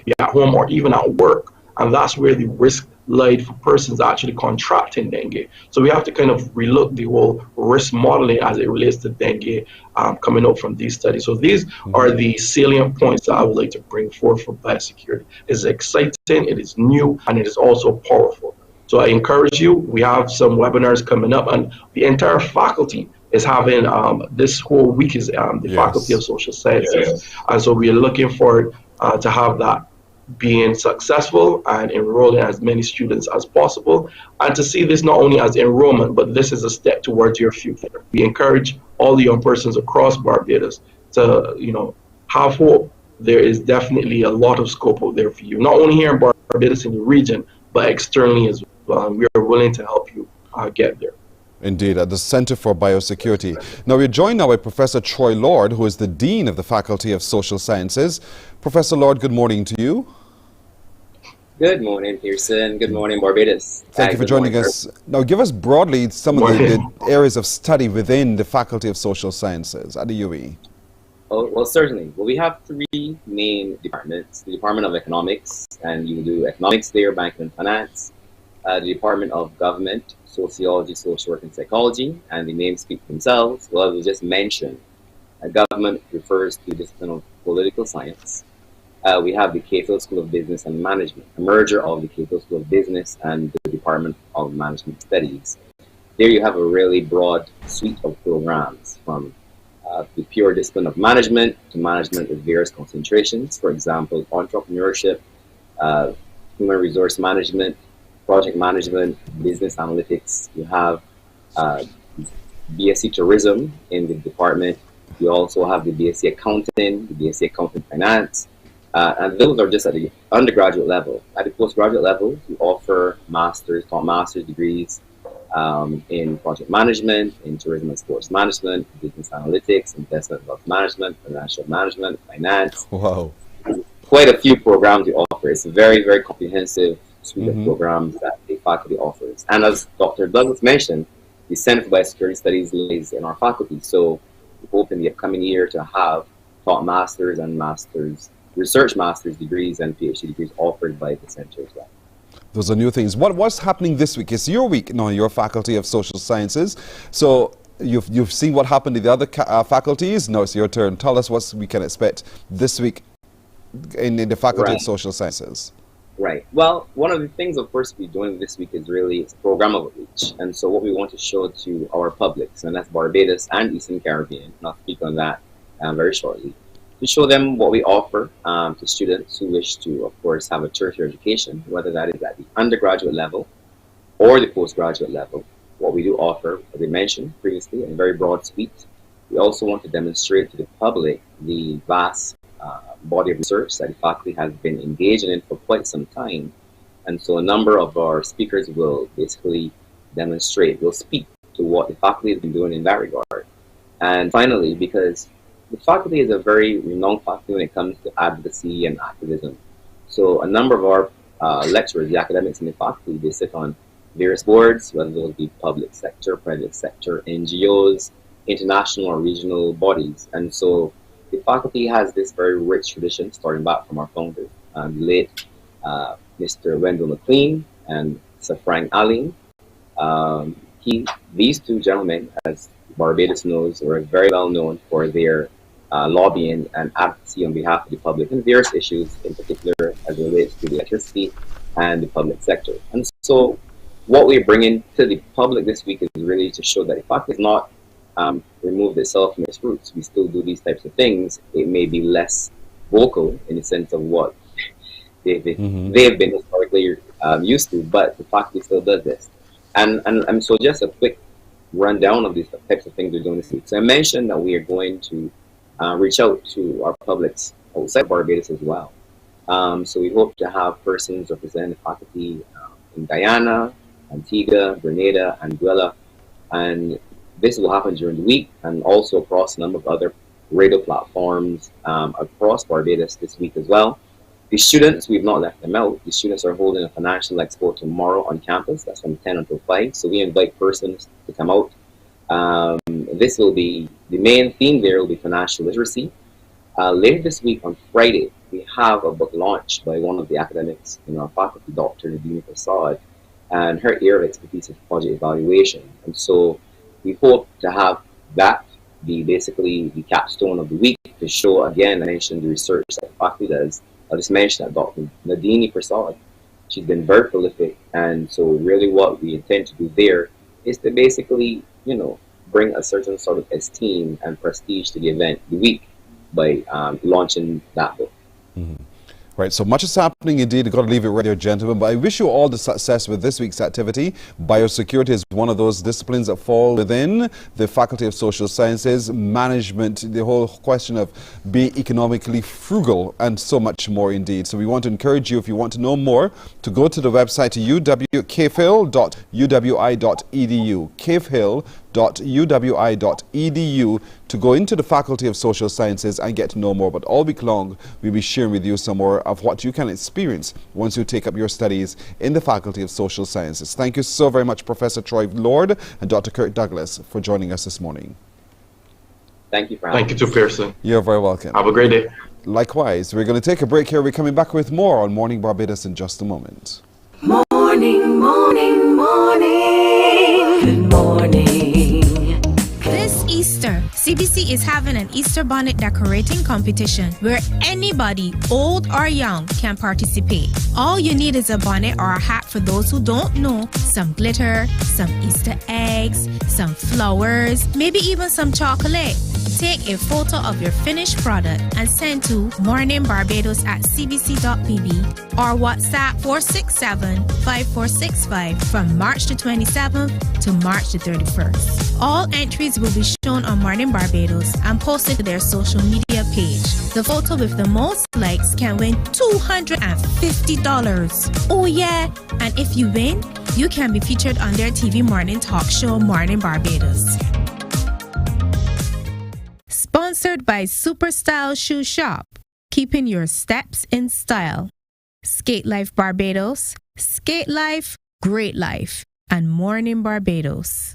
be at home or even at work, and that's where the risk lied for persons actually contracting dengue. So we have to kind of relook the whole risk modeling as it relates to dengue coming up from these studies. So these are the salient points that I would like to bring forth for biosecurity. It's exciting, it is new, and it is also powerful. So I encourage you, we have some webinars coming up, and the entire faculty is having, this whole week is the Faculty of Social Sciences. And so we are looking forward to have that being successful and enrolling as many students as possible, and to see this not only as enrollment, but this is a step towards your future. We encourage all the young persons across Barbados to, have hope. There is definitely a lot of scope out there for you, not only here in Barbados in the region, but externally as well. And we are willing to help you get there. Indeed, at the Center for Biosecurity. Now, we're joined now by Professor Troy Lord, who is the Dean of the Faculty of Social Sciences. Professor Lord, good morning to you. Good morning, Pearson. Good morning, Barbados. Thank you for joining us. Now, give us broadly some of the areas of study within the Faculty of Social Sciences at the UE. Oh, well, certainly. Well, we have three main departments. The Department of Economics, and you do economics there, banking and finance. The Department of Government, Sociology, Social Work, and Psychology, and the names speak for themselves. Well, I will just mention government refers to the discipline of political science. We have the Cato School of Business and Management, a merger of the Cato School of Business and the Department of Management Studies. There you have a really broad suite of programs, from the pure discipline of management to management with various concentrations. For example, entrepreneurship, human resource management, project management, business analytics. You have BSc Tourism in the department. You also have the BSc Accounting, the BSc Accounting Finance, and those are just at the undergraduate level. At the postgraduate level, we offer master's degrees in project management, in tourism and sports management, business analytics, investment wealth management, financial management, finance. Wow. Quite a few programs we offer. It's a very, very comprehensive suite of programs that the faculty offers. And as Dr. Douglas mentioned, the Center for Biosecurity Studies lies in our faculty. So we hope in the upcoming year to have top masters and masters, research master's degrees and PhD degrees offered by the center as well. Those are new things. What's happening this week? It's your week now, your Faculty of Social Sciences. So you've seen what happened in the other faculties. Now it's your turn. Tell us what we can expect this week in the Faculty of Social Sciences. Right. Well, one of the things, of course, we're doing this week is really it's a program of outreach. And so what we want to show to our publics, and that's Barbados and Eastern Caribbean, and I'll speak on that very shortly, to show them what we offer to students who wish to, of course, have a tertiary education, whether that is at the undergraduate level or the postgraduate level. What we do offer, as I mentioned previously, a very broad suite. We also want to demonstrate to the public the vast body of research that the faculty has been engaged in for quite some time. And so a number of our speakers will basically will speak to what the faculty has been doing in that regard. And finally, because the faculty is a very renowned faculty when it comes to advocacy and activism. So a number of our lecturers, the academics in the faculty, they sit on various boards, whether those be public sector, private sector, NGOs, international or regional bodies. And so the faculty has this very rich tradition, starting back from our founder, the late Mr. Wendell McLean and Sir Frank Allen. These two gentlemen, as Barbados knows, were very well known for their lobbying and advocacy on behalf of the public in various issues, in particular as it relates to the electricity and the public sector. And so what we're bringing to the public this week is really to show that the faculty is not removed itself from its roots. We still do these types of things. It may be less vocal in the sense of what they have been historically used to, but the faculty still does this. And so just a quick rundown of these types of things we're doing this week. So I mentioned that we are going to reach out to our publics outside Barbados as well. So we hope to have persons representing the faculty in Guyana, Antigua, Grenada, Anguilla, and this will happen during the week and also across a number of other radio platforms across Barbados this week as well. The students, we've not left them out. The students are holding a financial expo tomorrow on campus. That's from 10 until 5. So we invite persons to come out. This will be, the main theme there will be financial literacy. Later this week on Friday, we have a book launch by one of the academics in our faculty, Dr. Nadine Prasad, and her area of expertise is project evaluation. And so we hope to have that be basically the capstone of the week to show, again, I mentioned the research that the faculty does. I'll just mention that Dr. Nadine Prasad, she's been very prolific. And so really what we intend to do there is to basically, bring a certain sort of esteem and prestige to the event, the week, by launching that book. Right, so much is happening indeed. You've got to leave it right there, gentlemen. But I wish you all the success with this week's activity. Biosecurity is one of those disciplines that fall within the Faculty of Social Sciences, management, the whole question of being economically frugal, and so much more indeed. So we want to encourage you, if you want to know more, to go to the website cafehill.uwi.edu. cafehill.uwi.edu to go into the Faculty of Social Sciences and get to know more. But all week long, we'll be sharing with you some more of what you can experience once you take up your studies in the Faculty of Social Sciences. Thank you so very much, Professor Troy Lord and Dr. Kirk Douglas, for joining us this morning. Thank you for having me. Thank you too, Pearson. You're very welcome. Have a great day. Likewise. We're going to take a break here. We're coming back with more on Morning Barbados in just a moment. Morning, morning, morning. Good morning. This Easter, CBC is having an Easter bonnet decorating competition where anybody, old or young, can participate. All you need is a bonnet or a hat for those who don't know, some glitter, some Easter eggs, some flowers, maybe even some chocolate. Take a photo of your finished product and send to Mornin Barbados at cbc.pb or WhatsApp 467-5465 from March the 27th to March the 31st. All entries will be shown on Mornin Barbados and posted to their social media page. The photo with the most likes can win $250. Oh yeah, and if you win, you can be featured on their TV morning talk show Mornin Barbados. Sponsored by Super Style Shoe Shop, keeping your steps in style. Skate Life Barbados, Skate Life, Great Life, and Mornin Barbados.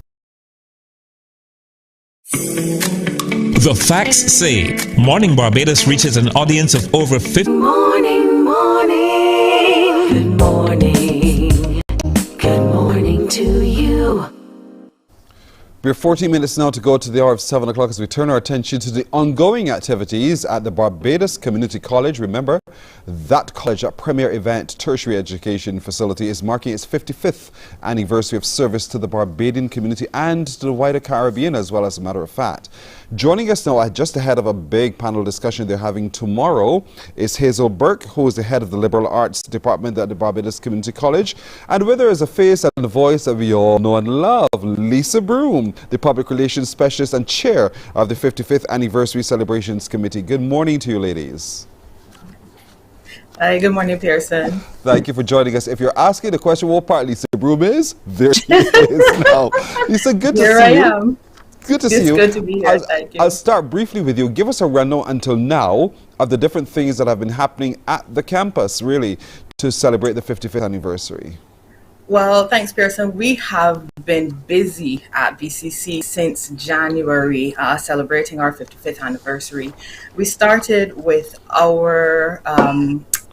The facts say Morning Barbados reaches an audience of over 50. Morning, morning. Good morning. Good morning to you. We're 14 minutes now to go to the hour of 7 o'clock as we turn our attention to the ongoing activities at the Barbados Community College. Remember, that college, a premier event tertiary education facility, is marking its 55th anniversary of service to the Barbadian community and to the wider Caribbean as well, as a matter of fact. Joining us now, just ahead of a big panel discussion they're having tomorrow, is Hazel Burke, who is the head of the Liberal Arts Department at the Barbados Community College. And with her is a face and a voice that we all know and love, Lisa Broom, the Public Relations Specialist and Chair of the 55th Anniversary Celebrations Committee. Good morning to you, ladies. Hi, good morning, Pearson. Thank you for joining us. If you're asking the question what part Lisa Broom is, there she is now. Lisa, good to see you. Here I am. Good to see you. It's good to be here. Thank you. I'll start briefly with you. Give us a rundown until now of the different things that have been happening at the campus, really, to celebrate the 55th anniversary. Well, thanks, Pearson. We have been busy at BCC since January, celebrating our 55th anniversary. We started with our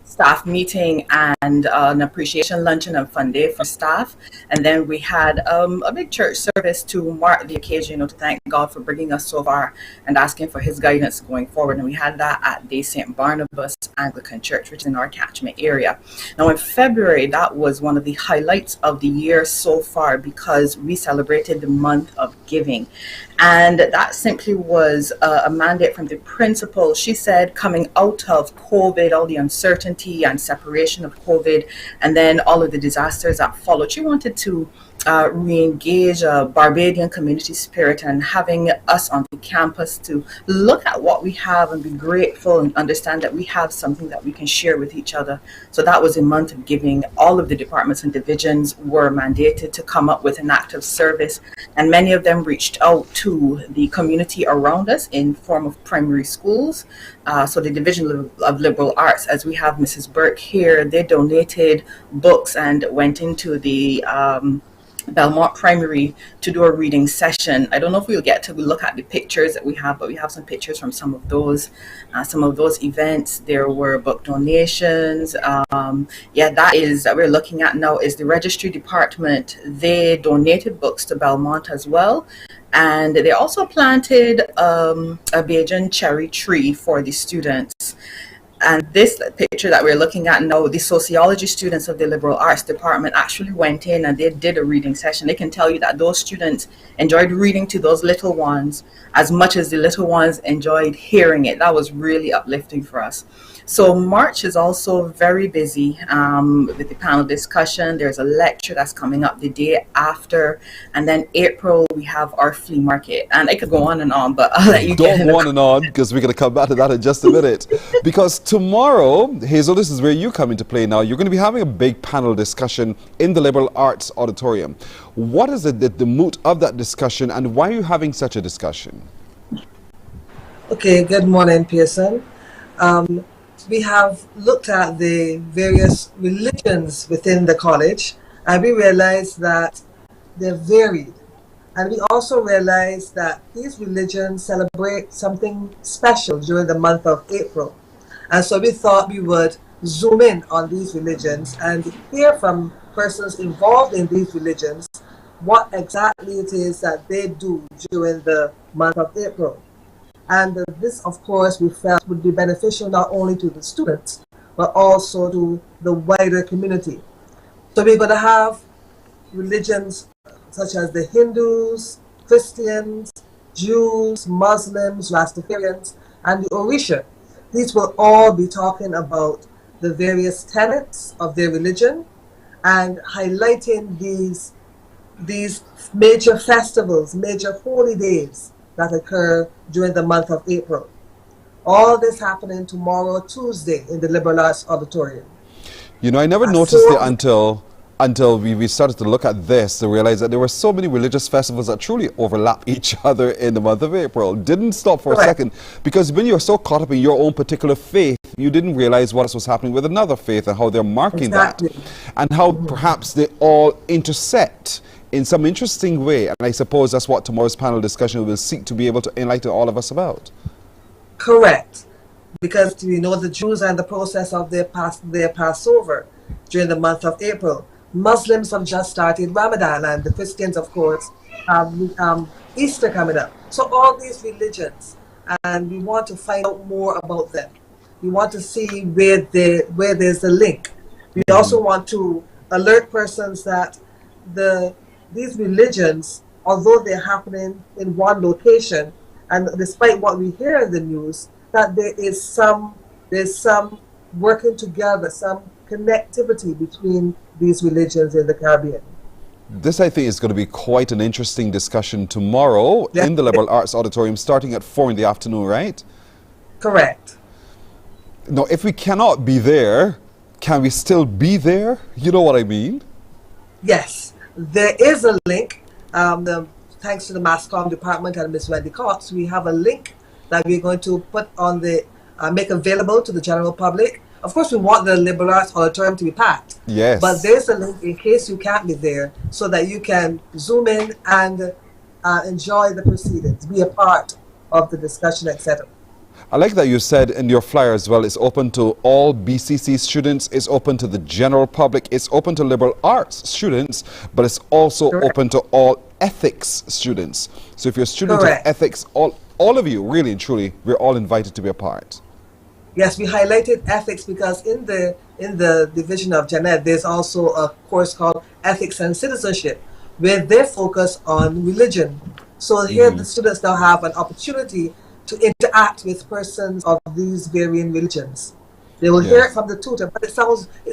staff meeting and an appreciation luncheon and fun day for staff. And then we had a big church service to mark the occasion, to thank God for bringing us so far and asking for his guidance going forward. And we had that at the St. Barnabas Anglican Church, which is in our catchment area. Now in February, that was one of the highlights of the year so far because we celebrated the month of giving. And that simply was a mandate from the principal. She said coming out of COVID, all the uncertainty and separation of COVID, and then all of the disasters that followed, she wanted to re-engage a Barbadian community spirit and having us on the campus to look at what we have and be grateful and understand that we have something that we can share with each other. So that was a month of giving. All of the departments and divisions were mandated to come up with an act of service, and many of them reached out to the community around us in form of primary schools. So the Division of Liberal Arts, as we have Mrs. Burke here, they donated books and went into the Belmont Primary to do a reading session. I don't know if we'll get to look at the pictures that we have, but we have some pictures from some of those events. There were book donations. That is that we're looking at now is the registry department. They donated books to Belmont as well. And they also planted a Bajan cherry tree for the students. And this picture that we're looking at now, the sociology students of the Liberal Arts Department actually went in and they did a reading session. They can tell you that those students enjoyed reading to those little ones as much as the little ones enjoyed hearing it. That was really uplifting for us. So March is also very busy with the panel discussion. There's a lecture that's coming up the day after. And then April, we have our flea market. And I could go on and on, but I'll let you Don't go on and on, because we're going to come back to that in just a minute. Because tomorrow, Hazel, this is where you come into play now. You're going to be having a big panel discussion in the Liberal Arts Auditorium. What is the moot of that discussion, and why are you having such a discussion? Okay, good morning, Pearson. We have looked at the various religions within the college, and we realized that they're varied. And we also realized that these religions celebrate something special during the month of April. And so we thought we would zoom in on these religions and hear from persons involved in these religions what exactly it is that they do during the month of April. And this, of course, we felt would be beneficial not only to the students, but also to the wider community. So we're going to have religions such as the Hindus, Christians, Jews, Muslims, Rastafarians, and the Orisha. These will all be talking about the various tenets of their religion and highlighting these major festivals, major holy days that occur during the month of April. All this happening tomorrow, Tuesday, in the Liberal Arts Auditorium. You know, I never noticed it until we started to look at this to realize that there were so many religious festivals that truly overlap each other in the month of April. Didn't stop for a second, because when you're so caught up in your own particular faith, You didn't realize what was happening with another faith and how they're marking that, and how perhaps they all intersect in some interesting way. And I suppose that's what tomorrow's panel discussion will seek to be able to enlighten all of us about. Correct. Because we know the Jews and the process of their Passover during the month of April. Muslims have just started Ramadan, and the Christians, of course, have Easter coming up. So all these religions, and we want to find out more about them. We want to see where there's a link. We also want to alert persons that these religions, although they're happening in one location, and despite what we hear in the news, that there's some working together, some connectivity between these religions in the Caribbean. This, I think, is going to be quite an interesting discussion tomorrow in the Liberal Arts Auditorium, starting at 4 in the afternoon, right? Correct. Now, if we cannot be there, can we still be there? You know what I mean? Yes, there is a link. Thanks to the Mass Comm Department and Ms. Wendy Cox, we have a link that we're going to put on make available to the general public. Of course, we want the Liberal Arts Auditorium to be packed. Yes. But there's a link in case you can't be there, so that you can zoom in and enjoy the proceedings, be a part of the discussion, etc. I like that you said in your flyer as well, it's open to all BCC students, it's open to the general public, it's open to liberal arts students, but it's also open to all ethics students. So if you're a student of ethics, all of you, really and truly, we're all invited to be a part. Yes, we highlighted ethics because in the division of Janet, there's also a course called Ethics and Citizenship, where they focus on religion. So here the students now have an opportunity to interact with persons of these varying religions. They will hear it from the tutor, but it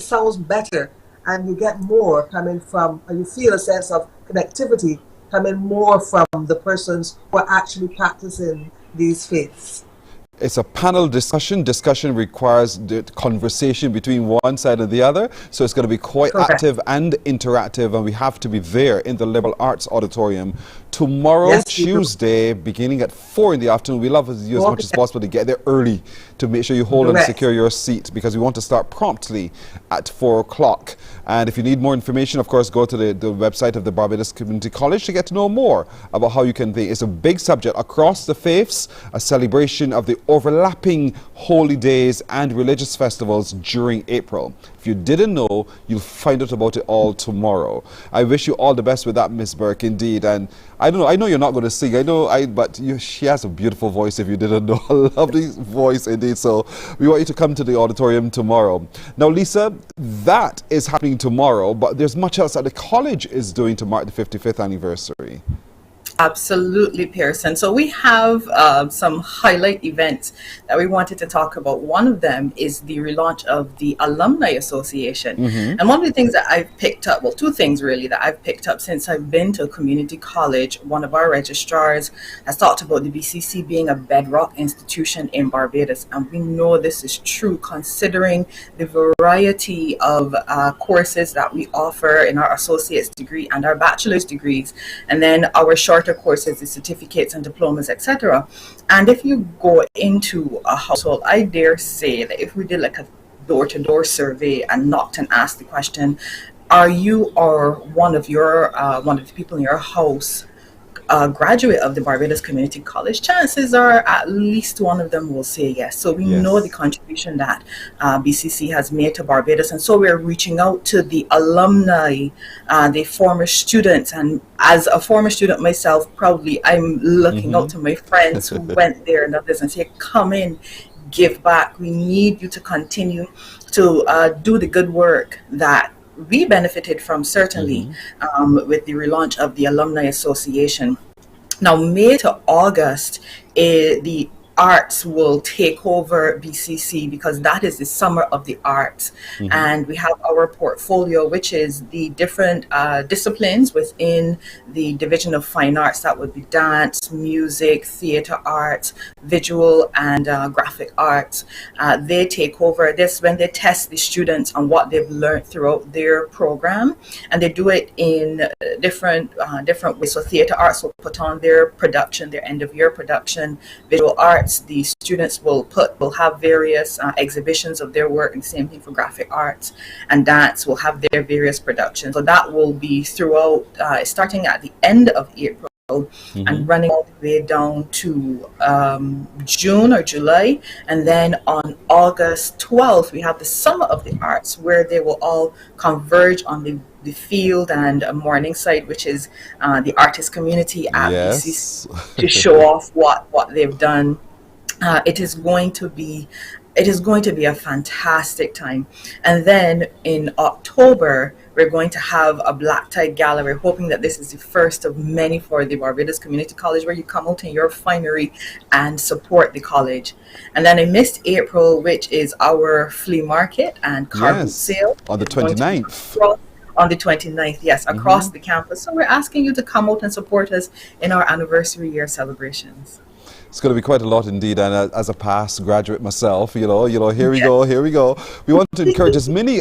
sounds better, and you get more coming from, and you feel a sense of connectivity coming more from the persons who are actually practicing these faiths. It's a panel discussion. Discussion requires the conversation between one side and the other. So it's going to be quite active and interactive, and we have to be there in the Liberal Arts Auditorium tomorrow, Tuesday, beginning at 4 in the afternoon. We love you as much as possible to get there early to make sure you hold and secure your seat, because we want to start promptly at 4 o'clock. And if you need more information, of course, go to the website of the Barbados Community College to get to know more about how you can think. It's a big subject across the faiths, a celebration of the overlapping holy days and religious festivals during April. If you didn't know, you'll find out about it all tomorrow. I wish you all the best with that, Miss Burke, indeed. And I don't know, I know you're not going to sing, but she has a beautiful voice, if you didn't know. A lovely voice indeed. So we want you to come to the auditorium tomorrow. Now, Lisa, that is happening tomorrow, but there's much else that the college is doing to mark the 55th anniversary. Absolutely, Pearson. So we have some highlight events that we wanted to talk about. One of them is the relaunch of the Alumni Association. And one of the things that I've picked up, well, two things really that I've picked up since I've been to community college. One of our registrars has talked about the BCC being a bedrock institution in Barbados. And we know this is true considering the variety of courses that we offer in our associate's degree and our bachelor's degrees. And then our shorter courses, the certificates and diplomas, etc. And if you go into a household, I dare say that if we did like a door-to-door survey and knocked and asked the question, are you or one of the people in your house a graduate of the Barbados Community College, chances are at least one of them will say yes. So we know the contribution that BCC has made to Barbados, and so we're reaching out to the alumni, the former students. And as a former student myself, proudly, I'm looking out to my friends who went there and others and say, come in, give back. We need you to continue to do the good work that we benefited from, certainly, with the relaunch of the Alumni Association. Now, May to August, the arts will take over BCC because that is the summer of the arts. And we have our portfolio, which is the different disciplines within the Division of Fine Arts. That would be dance, music, theater arts, visual and graphic arts. They take over this when they test the students on what they've learned throughout their program, and they do it in different ways. So theater arts will put on their production, their end of year production. Visual arts events. The students will have various exhibitions of their work, and the same thing for graphic arts and dance will have their various productions. So that will be throughout, starting at the end of April. And running all the way down to June or July. And then on August 12th, we have the Summer of the Arts, where they will all converge on the field and morning side, which is the artist community at BCC, to show off what they've done. It is going to be a fantastic time. And then in October, we're going to have a black tie gala. We're hoping that this is the first of many for the Barbados Community College, where you come out in your finery and support the college. And then I missed April, which is our flea market and car boot sale. On the 29th. On the 29th, yes, across the campus. So we're asking you to come out and support us in our anniversary year celebrations. It's going to be quite a lot indeed, and as a past graduate myself, here we go. We want to encourage as many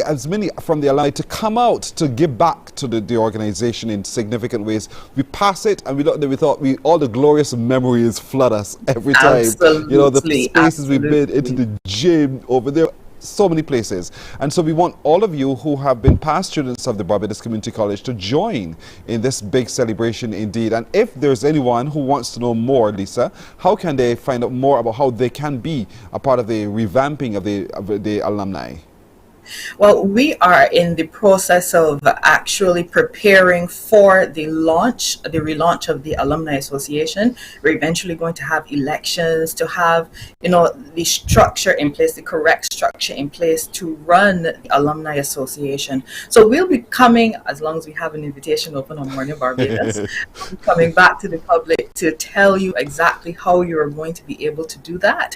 from the alumni to come out to give back to the organization in significant ways. We pass it, and we thought all the glorious memories flood us every time. Absolutely, the spaces we've been into, the gym over there. So many places. And so we want all of you who have been past students of the Barbados Community College to join in this big celebration indeed. And if there's anyone who wants to know more, Lisa, how can they find out more about how they can be a part of the revamping of the alumni? Well, we are in the process of actually preparing for the relaunch of the Alumni Association. We're eventually going to have elections to have, the structure in place, the correct structure in place to run the Alumni Association. So we'll be coming, as long as we have an invitation open on Mornin Barbados, coming back to the public to tell you exactly how you're going to be able to do that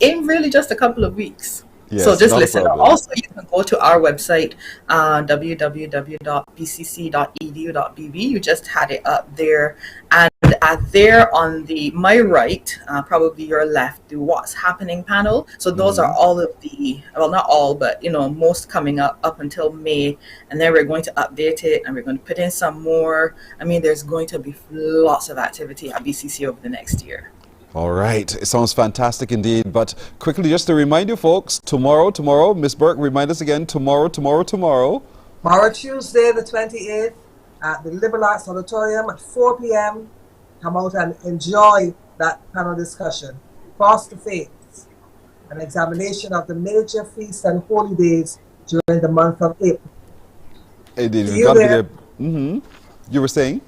in really just a couple of weeks. Yes, so just listen. Also, you can go to our website, www.bcc.edu.bb. You just had it up there. And there on my right, probably your left, the What's Happening panel. So those are all of not all, but most coming up until May. And then we're going to update it, and we're going to put in some more. I mean, there's going to be lots of activity at BCC over the next year. All right. It sounds fantastic indeed. But quickly, just to remind you folks, tomorrow, Miss Burke, remind us again, tomorrow. Tomorrow, Tuesday, the 28th, at the Liberal Arts Auditorium at 4 p.m. Come out and enjoy that panel discussion. Cross the Faiths, an examination of the major feasts and holy days during the month of April. Indeed. See you there. You were saying?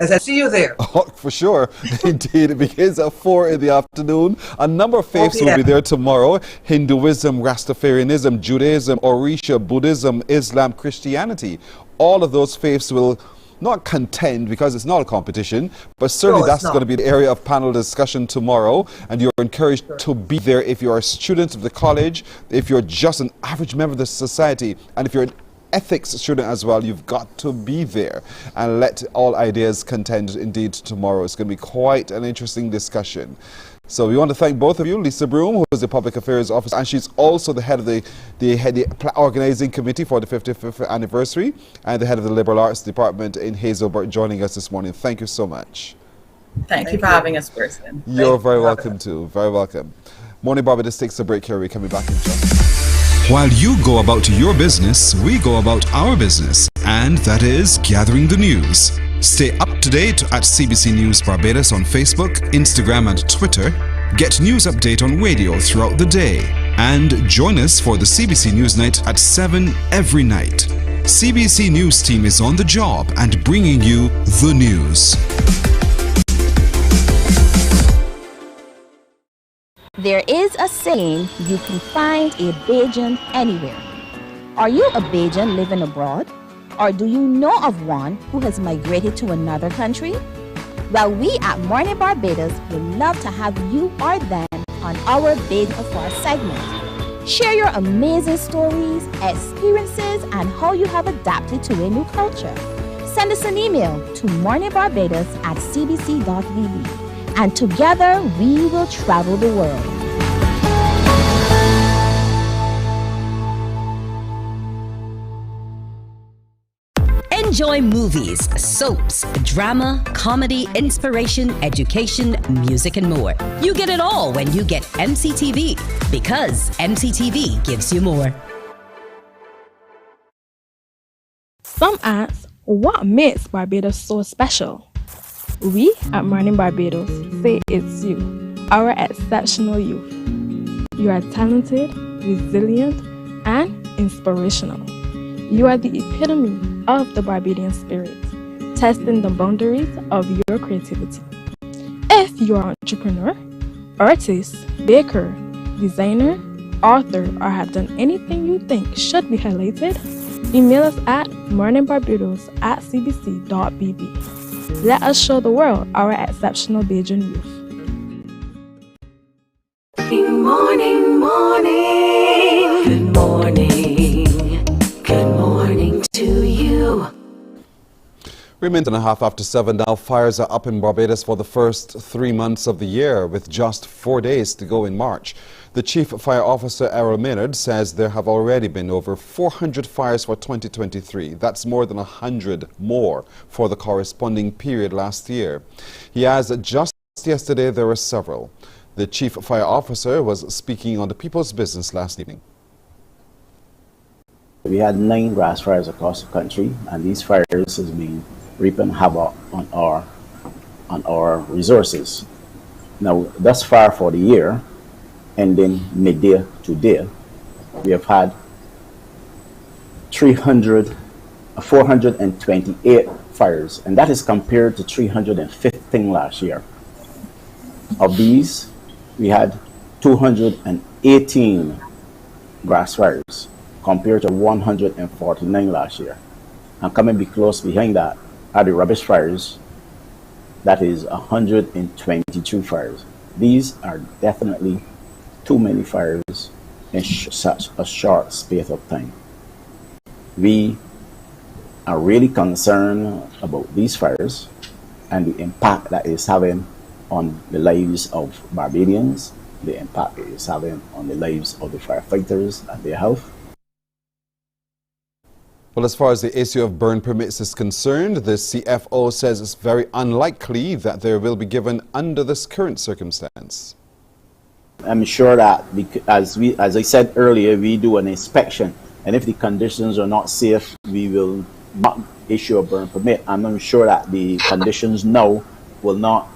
As I see you there. Oh, for sure. Indeed. It begins at 4 in the afternoon. A number of faiths will be there tomorrow. Hinduism, Rastafarianism, Judaism, Orisha, Buddhism, Islam, Christianity. All of those faiths will not contend because it's not a competition, but certainly that's going to be the area of panel discussion tomorrow. And you're encouraged to be there if you're a student of the college, if you're just an average member of the society, and if you're an ethics student as well. You've got to be there and let all ideas contend indeed tomorrow. It's going to be quite an interesting discussion. So we want to thank both of you, Lisa Broom, who is the Public Affairs Officer, and she's also the head of the organizing committee for the 55th anniversary, and the head of the Liberal Arts Department in Hazelburg, joining us this morning. Thank you so much. Thank you for having us, Person. You're very welcome too. Very welcome. Morning Barbados takes a break here. We're coming back in just. While you go about your business, we go about our business, and that is gathering the news. Stay up to date at CBC News Barbados on Facebook, Instagram and Twitter. Get news update on radio throughout the day. And join us for the CBC News Night at 7 every night. CBC News team is on the job and bringing you the news. There is a saying, you can find a Bajan anywhere. Are you a Bajan living abroad? Or do you know of one who has migrated to another country? Well, we at Mornin Barbados would love to have you or them on our Big Afar segment. Share your amazing stories, experiences, and how you have adapted to a new culture. Send us an email to morninbarbados@cbc.vb. And together we will travel the world. Enjoy movies, soaps, drama, comedy, inspiration, education, music, and more. You get it all when you get MCTV, because MCTV gives you more. Some ask, what makes Barbados so special? We at Mornin Barbados say it's you, our exceptional youth. You are talented, resilient, and inspirational. You are the epitome of the Barbadian spirit, testing the boundaries of your creativity. If you are an entrepreneur, artist, baker, designer, author, or have done anything you think should be highlighted, email us at morninbarbados@cbc.bb. Let us show the world our exceptional Bajan youth. Morning, morning, good morning, good morning to you. Remains and a half after 7 now. Fires are up in Barbados for the first 3 months of the year, with just 4 days to go in March. The Chief Fire Officer, Errol Maynard, says there have already been over 400 fires for 2023. That's more than 100 more for the corresponding period last year. He adds that just yesterday there were several. The Chief Fire Officer was speaking on the People's Business last evening. We had 9 grass fires across the country, and these fires has been reaping havoc on our resources. Now, thus far for the year, ending midday today, we have had 428 fires, and that is compared to 315 last year. Of these, we had 218 grass fires compared to 149 last year. And coming be close behind that are the rubbish fires. That is 122 fires. These are definitely too many fires in such a short space of time. We are really concerned about these fires and the impact that it's having on the lives of Barbadians, the impact it is having on the lives of the firefighters and their health. Well, as far as the issue of burn permits is concerned, the CFO says it's very unlikely that they will be given under this current circumstance. I'm sure that, as I said earlier, we do an inspection, and if the conditions are not safe, we will not issue a burn permit. I'm sure that the conditions now will not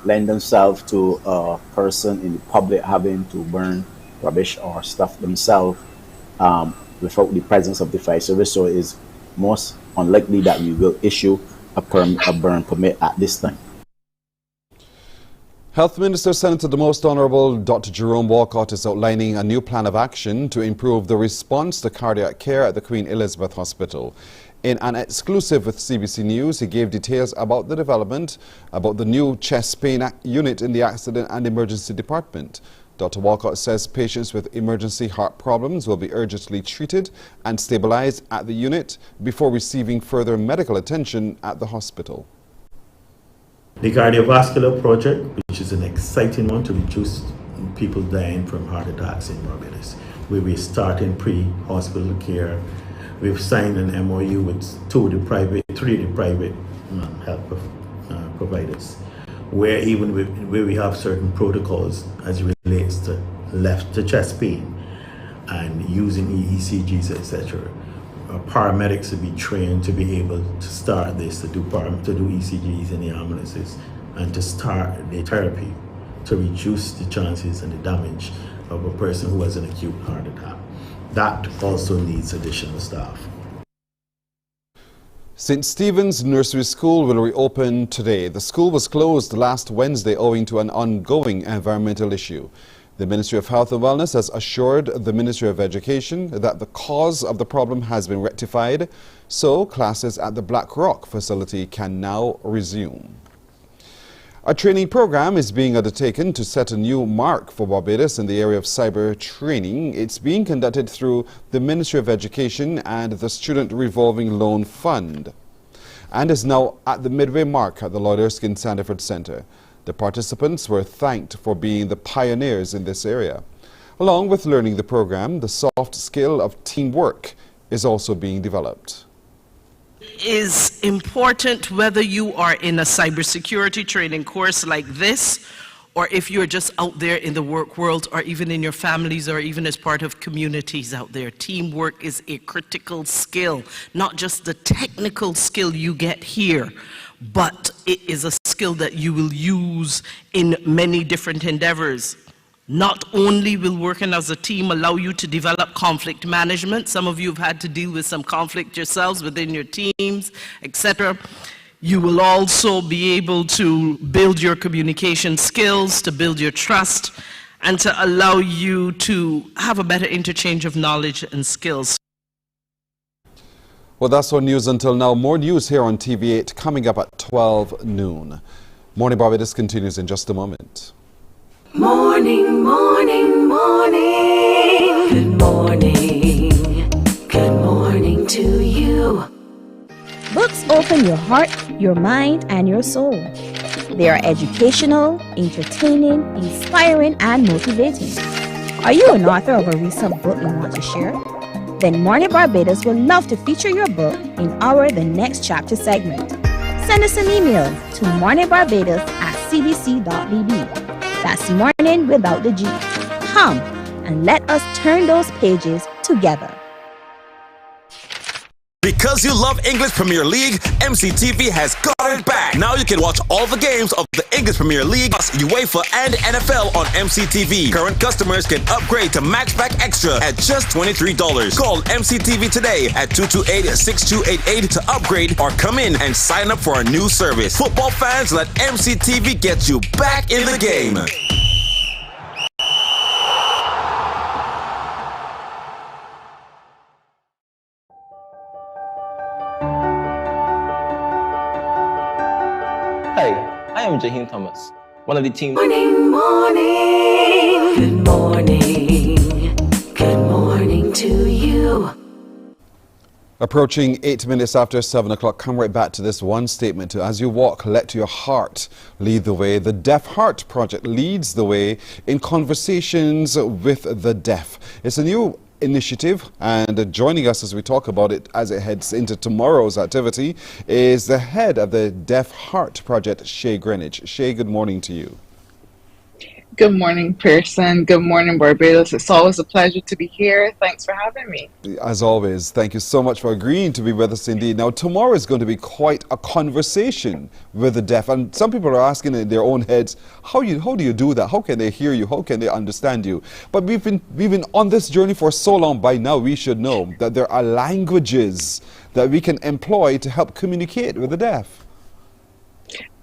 lend themselves to a person in the public having to burn rubbish or stuff themselves without the presence of the fire service. So it is most unlikely that we will issue a burn permit at this time. Health Minister Senator the Most Honourable Dr. Jerome Walcott is outlining a new plan of action to improve the response to cardiac care at the Queen Elizabeth Hospital. In an exclusive with CBC News, he gave details about the development, about the new chest pain unit in the Accident and Emergency Department. Dr. Walcott says patients with emergency heart problems will be urgently treated and stabilized at the unit before receiving further medical attention at the hospital. The cardiovascular project, which is an exciting one to reduce people dying from heart attacks in Barbados, where we're starting pre-hospital care. We've signed an MOU with 3 of the private health providers, where we have certain protocols as it relates to chest pain and using ECGs, etc. Paramedics will be trained to be able to start this, to do ECGs in the ambulances, and to start the therapy to reduce the chances and the damage of a person who has an acute heart attack. That also needs additional staff. St. Stephen's Nursery School will reopen today. The school was closed last Wednesday owing to an ongoing environmental issue. The Ministry of Health and Wellness has assured the Ministry of Education that the cause of the problem has been rectified, so classes at the Black Rock facility can now resume. A training program is being undertaken to set a new mark for Barbados in the area of cyber training. It's being conducted through the Ministry of Education and the Student Revolving Loan Fund, and is now at the midway mark at the Lord Erskine Sandiford Centre. The participants were thanked for being the pioneers in this area. Along with learning the program, the soft skill of teamwork is also being developed. is important whether you are in a cybersecurity training course like this, or if you're just out there in the work world, or even in your families, or even as part of communities out there. Teamwork is a critical skill, not just the technical skill you get here, but it is a skill that you will use in many different endeavors. Not only will working as a team allow you to develop conflict management, some of you have had to deal with some conflict yourselves within your teams, etc. You will also be able to build your communication skills, to build your trust, and to allow you to have a better interchange of knowledge and skills. Well, that's our news until now. More news here on TV8 coming up at 12 noon. Morning Barbados continues in just a moment. Morning, morning, morning. Good morning. Good morning to you. Books open your heart, your mind, and your soul. They are educational, entertaining, inspiring, and motivating. Are you an author of a recent book you want to share? Then Mornin Barbados would love to feature your book in our The Next Chapter segment. Send us an email to morninbarbados@cbc.bb. That's morning without the G. Come and let us turn those pages together. Because you love English Premier League, MCTV has got it back. Now you can watch all the games of the English Premier League, plus UEFA and NFL on MCTV. Current customers can upgrade to Matchback Extra at just $23. Call MCTV today at 228-6288 to upgrade, or come in and sign up for a new service. Football fans, let MCTV get you back in the game. Hi, I am Jahin Thomas, one of the team. Morning, morning. Good morning. Good morning to you. Approaching 8 minutes after 7 o'clock, come right back to this one statement. As you walk, let your heart lead the way. The Deaf Heart Project leads the way in conversations with the deaf. It's a new initiative, and joining us as we talk about it as it heads into tomorrow's activity is the head of the Deaf Heart Project, Shay Greenwich. Shay, good morning to you. Good morning, Pearson. Good morning, Barbados. It's always a pleasure to be here. Thanks for having me. As always, thank you so much for agreeing to be with us indeed. Now, tomorrow is going to be quite a conversation with the deaf, and some people are asking in their own heads, how do you do that? How can they hear you? How can they understand you? But we've been on this journey for so long. By now, we should know that there are languages that we can employ to help communicate with the deaf.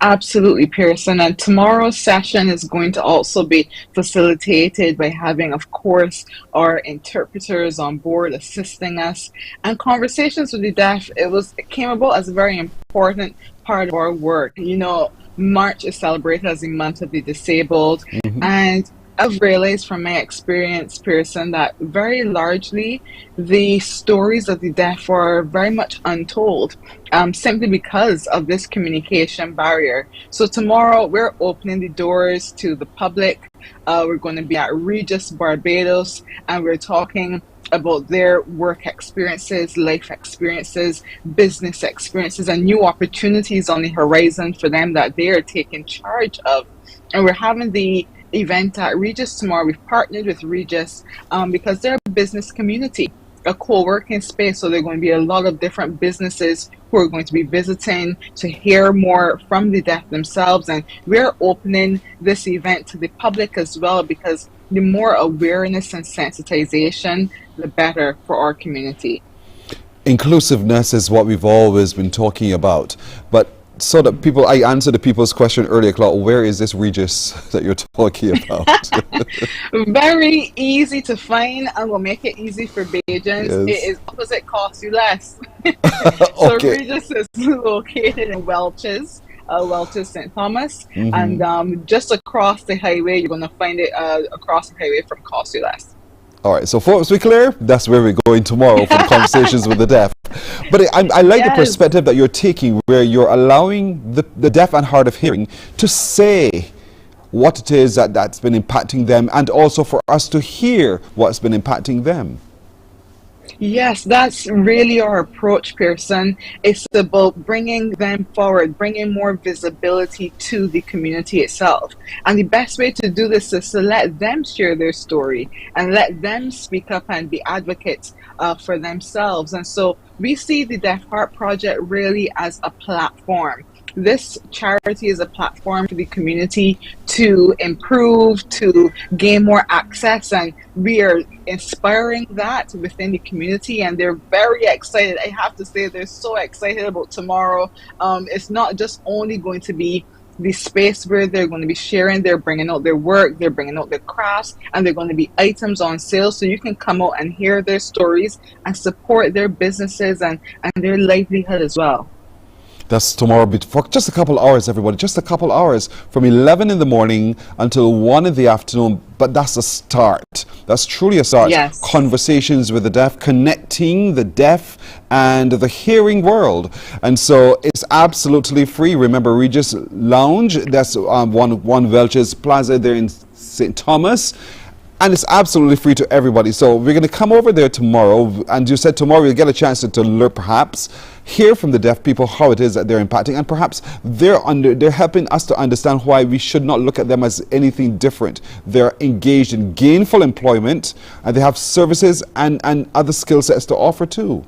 Absolutely, Pearson. And tomorrow's session is going to also be facilitated by having, of course, our interpreters on board assisting us. And conversations with the deaf, it came about as a very important part of our work. You know, March is celebrated as the month of the disabled. And I've realized from my experience, Pearson, that very largely the stories of the deaf are very much untold, simply because of this communication barrier. So tomorrow we're opening the doors to the public. We're going to be at Regis Barbados, and we're talking about their work experiences, life experiences, business experiences, and new opportunities on the horizon for them that they are taking charge of. And we're having the event at Regis tomorrow. We've partnered with Regis because they're a business community, a co-working space. So there are going to be a lot of different businesses who are going to be visiting to hear more from the deaf themselves. And we're opening this event to the public as well, because the more awareness and sensitization, the better for our community. Inclusiveness is what we've always been talking about, but so that people, I answered the people's question earlier, Claude, where is this Regis that you're talking about? Very easy to find, and we'll make it easy for Bajans. Yes. It is opposite Cost You Less. So Okay. Regis is located in Welches, St. Thomas, and just across the highway. You're going to find it across the highway from Cost You Less. All right, so folks, we clear? That's where we're going tomorrow for the conversations with the deaf. But I like the perspective that you're taking, where you're allowing the deaf and hard of hearing to say what it is that's been impacting them, and also for us to hear what's been impacting them. Yes, that's really our approach, Pearson. It's about bringing them forward, bringing more visibility to the community itself. And the best way to do this is to let them share their story and let them speak up and be advocates for themselves. And so we see the Deaf Heart Project really as a platform. This charity is a platform for the community to improve, to gain more access, and we are inspiring that within the community, and they're very excited. I have to say, they're so excited about tomorrow. It's not just only going to be the space where they're going to be sharing, they're bringing out their work, they're bringing out their crafts, and they're going to be items on sale, so you can come out and hear their stories and support their businesses and their livelihood as well. That's tomorrow, for just a couple hours, everybody. Just a couple hours from 11 in the morning until 1 in the afternoon. But that's a start. That's truly a start. Yes. Conversations with the deaf, connecting the deaf and the hearing world. And so it's absolutely free. Remember, Regis Lounge, that's one Welch's Plaza there in St. Thomas. And it's absolutely free to everybody. So we're going to come over there tomorrow. And you said tomorrow you'll get a chance to learn, perhaps hear from the deaf people how it is that they're impacting. And perhaps they're helping us to understand why we should not look at them as anything different. They're engaged in gainful employment, and they have services and other skill sets to offer too.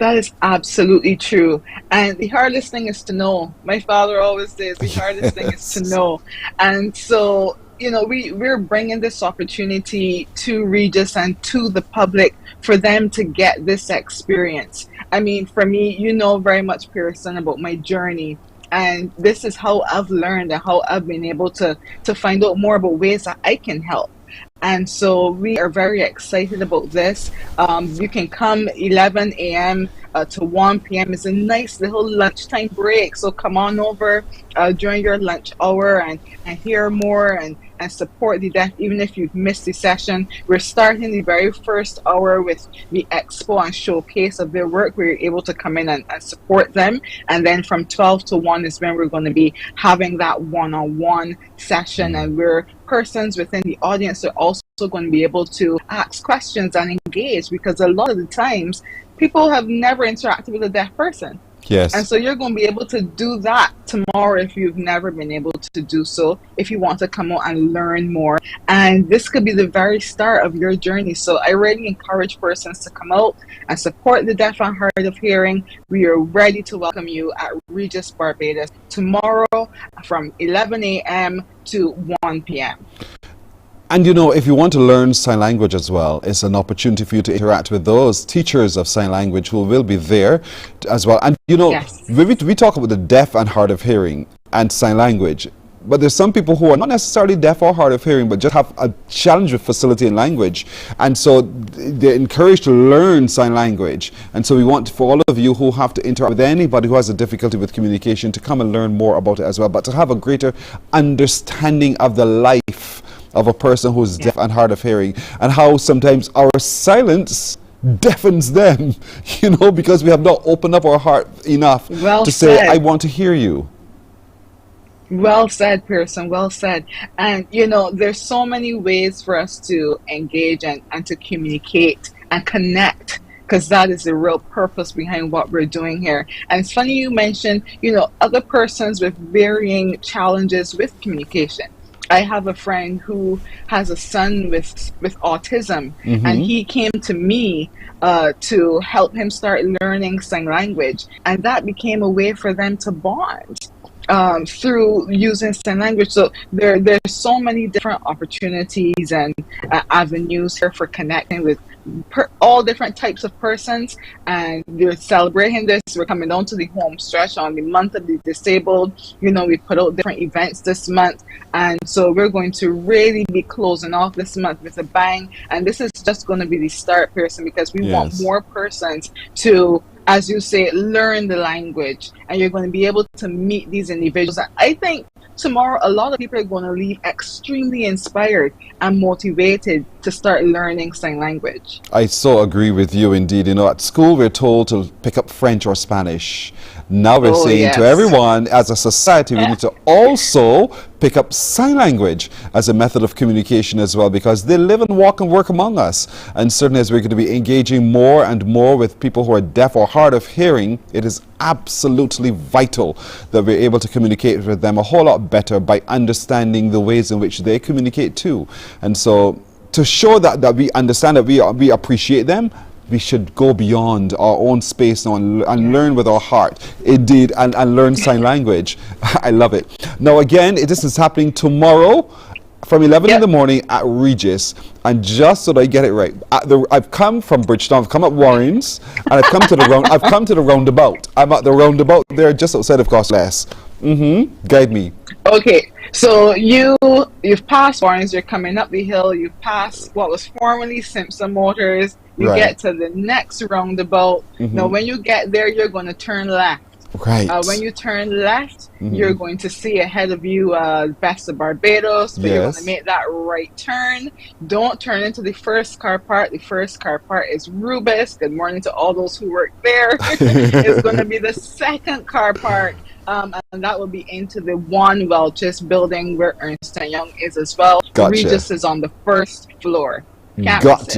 That is absolutely true. And the hardest thing is to know. My father always says the hardest thing is to know. And so, you know, we're bringing this opportunity to Regis and to the public for them to get this experience. I mean, for me, you know very much, Pearson, about my journey. And this is how I've learned and how I've been able to find out more about ways that I can help. And so we are very excited about this. You can come 11 a.m. To 1 p.m. It's a nice little lunchtime break. So come on over during your lunch hour and hear more and support the deaf, even if you've missed the session. We're starting the very first hour with the expo and showcase of their work. We're able to come in and support them. And then from 12 to 1 is when we're going to be having that one-on-one session. And we're persons within the audience are also going to be able to ask questions and engage, because a lot of the times people have never interacted with a deaf person. Yes. And so you're going to be able to do that tomorrow if you've never been able to do so, if you want to come out and learn more. And this could be the very start of your journey. So I really encourage persons to come out and support the deaf and hard of hearing. We are ready to welcome you at Regis Barbados tomorrow from 11 a.m. to 1 p.m. And you know, if you want to learn sign language as well, it's an opportunity for you to interact with those teachers of sign language who will be there as well. And you know, yes, we talk about the deaf and hard of hearing and sign language, but there's some people who are not necessarily deaf or hard of hearing, but just have a challenge with facility in language. And so they're encouraged to learn sign language. And so we want for all of you who have to interact with anybody who has a difficulty with communication to come and learn more about it as well, but to have a greater understanding of the life of a person who's deaf and hard of hearing, and how sometimes our silence deafens them, you know, because we have not opened up our heart enough to say, I want to hear you. Well said, Pearson, well said. And, you know, there's so many ways for us to engage and to communicate and connect, because that is the real purpose behind what we're doing here. And it's funny you mentioned, you know, other persons with varying challenges with communication. I have a friend who has a son with autism, and he came to me to help him start learning sign language, and that became a way for them to bond through using sign language. So there's so many different opportunities and avenues here for connecting with all different types of persons, and we're celebrating this. We're coming down to the home stretch on the month of the disabled. You know, we put out different events this month, and so we're going to really be closing off this month with a bang. And this is just going to be the start, Pearson, because we want more persons to, as you say, learn the language and you're going to be able to meet these individuals. And I think tomorrow a lot of people are going to leave extremely inspired and motivated to start learning sign language. I so agree with you indeed. You know, at school we're told to pick up French or Spanish. Now we're saying to everyone, as a society, we need to also pick up sign language as a method of communication as well, because they live and walk and work among us. And certainly as we're going to be engaging more and more with people who are deaf or hard of hearing, it is absolutely vital that we're able to communicate with them a whole lot better by understanding the ways in which they communicate too. And so to show that we understand, that we appreciate them, we should go beyond our own space now and learn with our heart, indeed, and learn sign language. I love it. Now again, this is happening tomorrow from 11 in the morning at Regis. And just so that I get it right, I've come from Bridgetown, I've come up Warrens, and I've come to the roundabout. I'm at the roundabout there, just outside of Costless. Guide me. Okay, so you've passed Warrens, you're coming up the hill, you've passed what was formerly Simpson Motors, you get to the next roundabout. Now when you get there, you're going to turn left. Right. When you turn left, you're going to see ahead of you Best of Barbados, but you're going to make that right turn. Don't turn into the first car park. The first car park is Rubis. Good morning to all those who work there. It's going to be the second car park. And that will be into the One Welch's building where Ernst & Young is as well. Gotcha. Regis is on the first floor. Got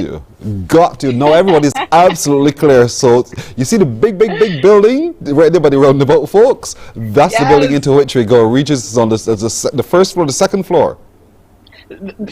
to. Now everyone is absolutely clear. So you see the big building right there by the roundabout, folks? That's the building into which we go. Regis is on the first floor, the second floor.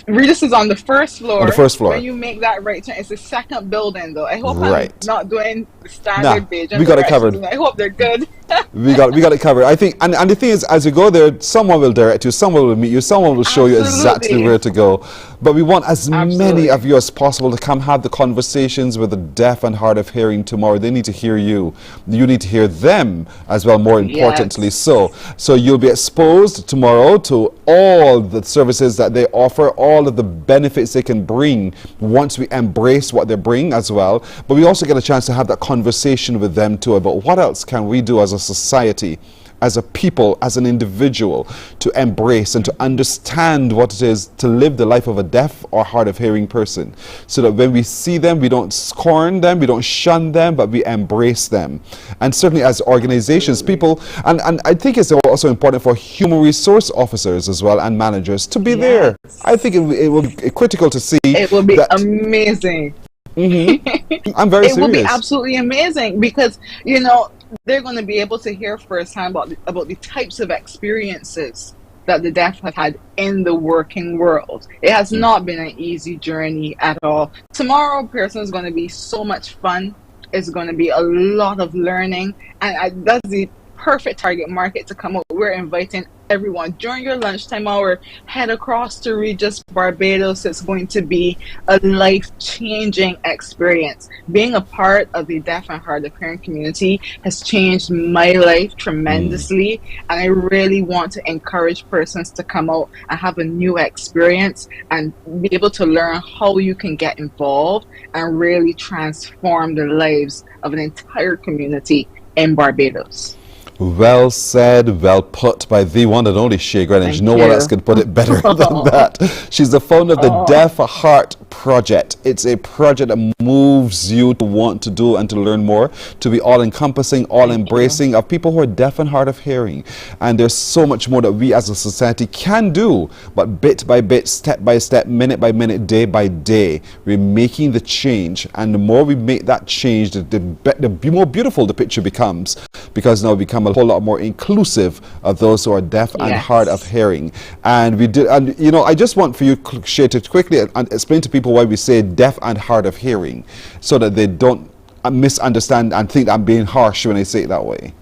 Regis is on the first floor. On the first floor. When you make that right turn, it's the second building, though. I hope I'm not doing the standard Beijing. We got it covered. I hope they're good. we got it covered. I think, and the thing is, as you go there, someone will direct you, someone will meet you, someone will show you exactly where to go. But we want as many of you as possible to come have the conversations with the deaf and hard of hearing tomorrow. They need to hear you. You need to hear them as well, more importantly. So you'll be exposed tomorrow to all the services that they offer, all of the benefits they can bring once we embrace what they bring as well. But we also get a chance to have that conversation with them too about what else can we do as a society, as a people, as an individual, to embrace and to understand what it is to live the life of a deaf or hard of hearing person, so that when we see them, we don't scorn them, we don't shun them, but we embrace them. And certainly as organizations, people, and I think it's also important for human resource officers as well and managers to be there. I think it will be critical to see. It will be amazing. I'm very serious. It will be absolutely amazing because, you know, they're going to be able to hear firsthand about the types of experiences that the deaf have had in the working world. It has not been an easy journey at all. Tomorrow, Pearson, is going to be so much fun. It's going to be a lot of learning, and that's the perfect target market to come out. We're inviting everyone during your lunchtime hour, head across to Regis Barbados. It's going to be a life-changing experience. Being a part of the deaf and hard of hearing community has changed my life tremendously, and I really want to encourage persons to come out and have a new experience and be able to learn how you can get involved and really transform the lives of an entire community in Barbados. Well said, well put by the one and only Shay Greenwich. No one else could put it better than that. She's the founder of the Deaf Heart Project. It's a project that moves you to want to do and to learn more, to be all-encompassing, all-embracing of people who are deaf and hard of hearing. And there's so much more that we as a society can do, but bit by bit, step by step, minute by minute, day by day, we're making the change. And the more we make that change, the more beautiful the picture becomes, because now we become a whole lot more inclusive of those who are deaf and hard of hearing. And we did, and you know, I just want for you, Shay, to quickly explain to people why we say deaf and hard of hearing, so that they don't misunderstand and think I'm being harsh when I say it that way.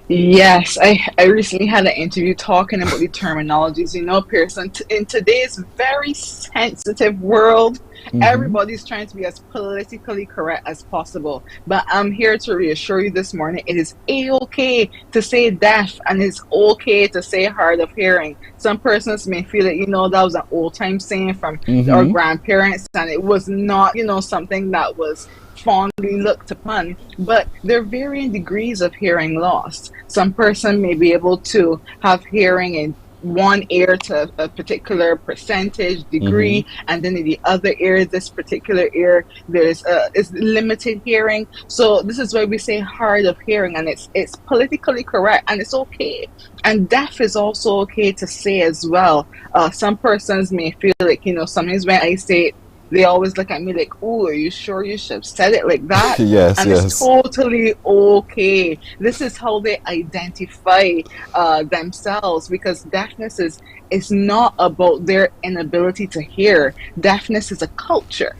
Yes, I recently had an interview talking about the terminologies. You know, Pearson, in today's very sensitive world, everybody's trying to be as politically correct as possible. But I'm here to reassure you this morning, it is a-okay to say deaf, and it's okay to say hard of hearing. Some persons may feel that, you know, that was an old-time saying from our grandparents, and it was not, you know, something that was fondly looked upon, but there are varying degrees of hearing loss. Some person may be able to have hearing in one ear to a particular percentage degree, and then in the other ear, this particular ear, there's is limited hearing. So this is why we say hard of hearing, and it's politically correct, and it's okay. And deaf is also okay to say as well. Some persons may feel like, sometimes when I say it, they always look at me like, "Oh, are you sure you should have said it like that?" Yes, and yes. It's totally okay. This is how they identify themselves, because deafness is not about their inability to hear. Deafness is a culture.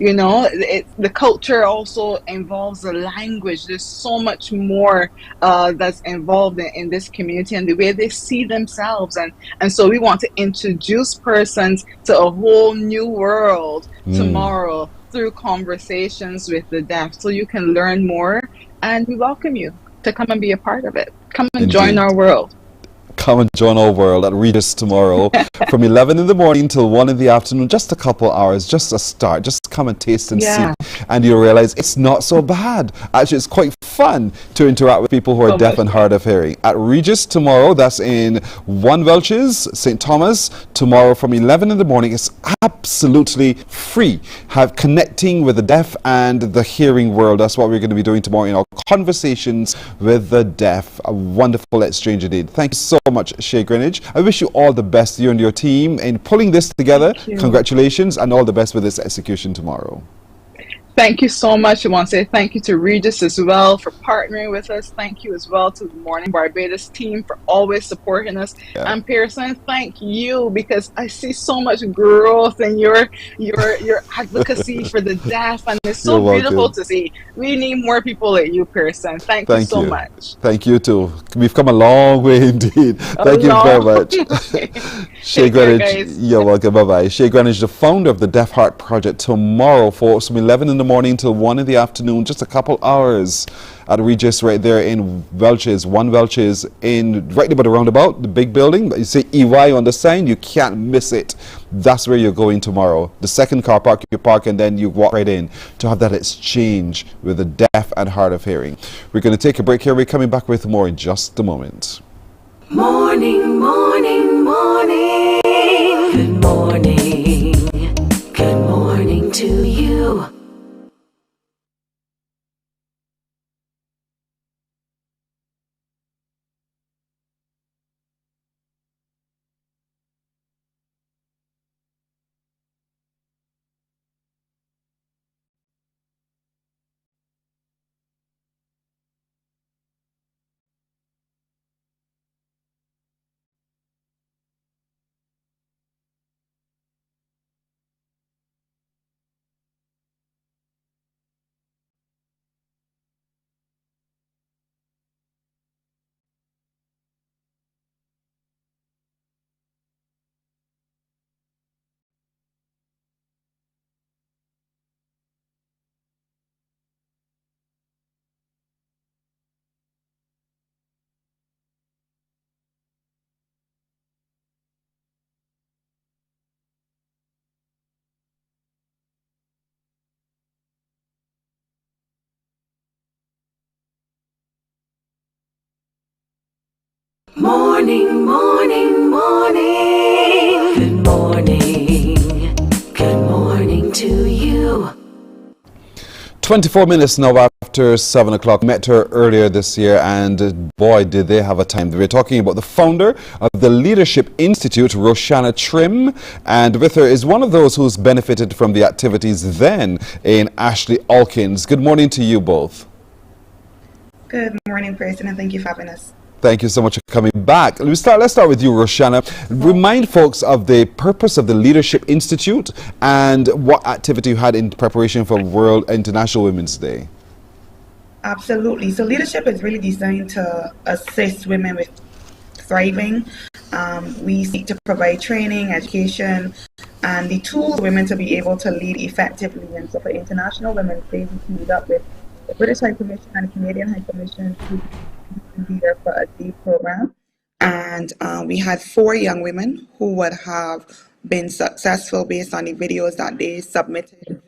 The culture also involves the language. There's so much more that's involved in this community and the way they see themselves. And so we want to introduce persons to a whole new world tomorrow through conversations with the deaf. So you can learn more, and we welcome you to come and be a part of it. Come and join our world. Come and join our world at Regis tomorrow from 11 in the morning till 1 in the afternoon. Just a couple hours, just a start. Just come and taste and see. And you'll realize it's not so bad. Actually, it's quite fun to interact with people who are deaf and hard of hearing. At Regis tomorrow, that's in 1 Welches, St. Thomas, tomorrow from 11 in the morning. It's absolutely free. Connecting with the deaf and the hearing world. That's what we're going to be doing tomorrow in our conversations with the deaf. A wonderful exchange indeed. Thank you so much, Shay Greenwich. I wish you all the best, you and your team, in pulling this together. Congratulations, and all the best with this execution tomorrow. Thank you so much. I want to say thank you to Regis as well for partnering with us. Thank you as well to the Mornin Barbados team for always supporting us. And Pearson, thank you, because I see so much growth in your advocacy for the deaf, and it's so beautiful to see. We need more people like you, Pearson. Thank you so much. Thank you too. We've come a long way indeed. Thank you very much. Shay Greenwich, you're welcome. Bye-bye. Shay Greenwich, the founder of the Deaf Heart Project, tomorrow, folks, from 11 in the morning till 1 in the afternoon, just a couple hours at Regis right there in Welches, 1 Welches, in right about the roundabout, the big building. You see EY on the sign, you can't miss it. That's where you're going tomorrow. The second car park, you park, and then you walk right in to have that exchange with the deaf and hard of hearing. We're going to take a break here. We're coming back with more in just a moment. Morning, morning, morning. Good morning. Good morning to you. Morning, morning, morning. Good morning. Good morning to you. 24 minutes now after 7 o'clock. Met her earlier this year, and boy, did they have a time. We're talking about the founder of the Leadership Institute, Roshana Trim, and with her is one of those who's benefited from the activities then in Ashley Alkins. Good morning to you both. Good morning, President. Thank you for having us. Thank you so much for coming back. Let's start with you, Roshana. Remind folks of the purpose of the Leadership Institute and what activity you had in preparation for World International Women's Day. Absolutely. So leadership is really designed to assist women with thriving. We seek to provide training, education, and the tools for women to be able to lead effectively. And so for International Women's Day, we teamed up with the British High Commission and the Canadian High Commission to leader for a day program, and we had 4 young women who would have been successful based on the videos that they submitted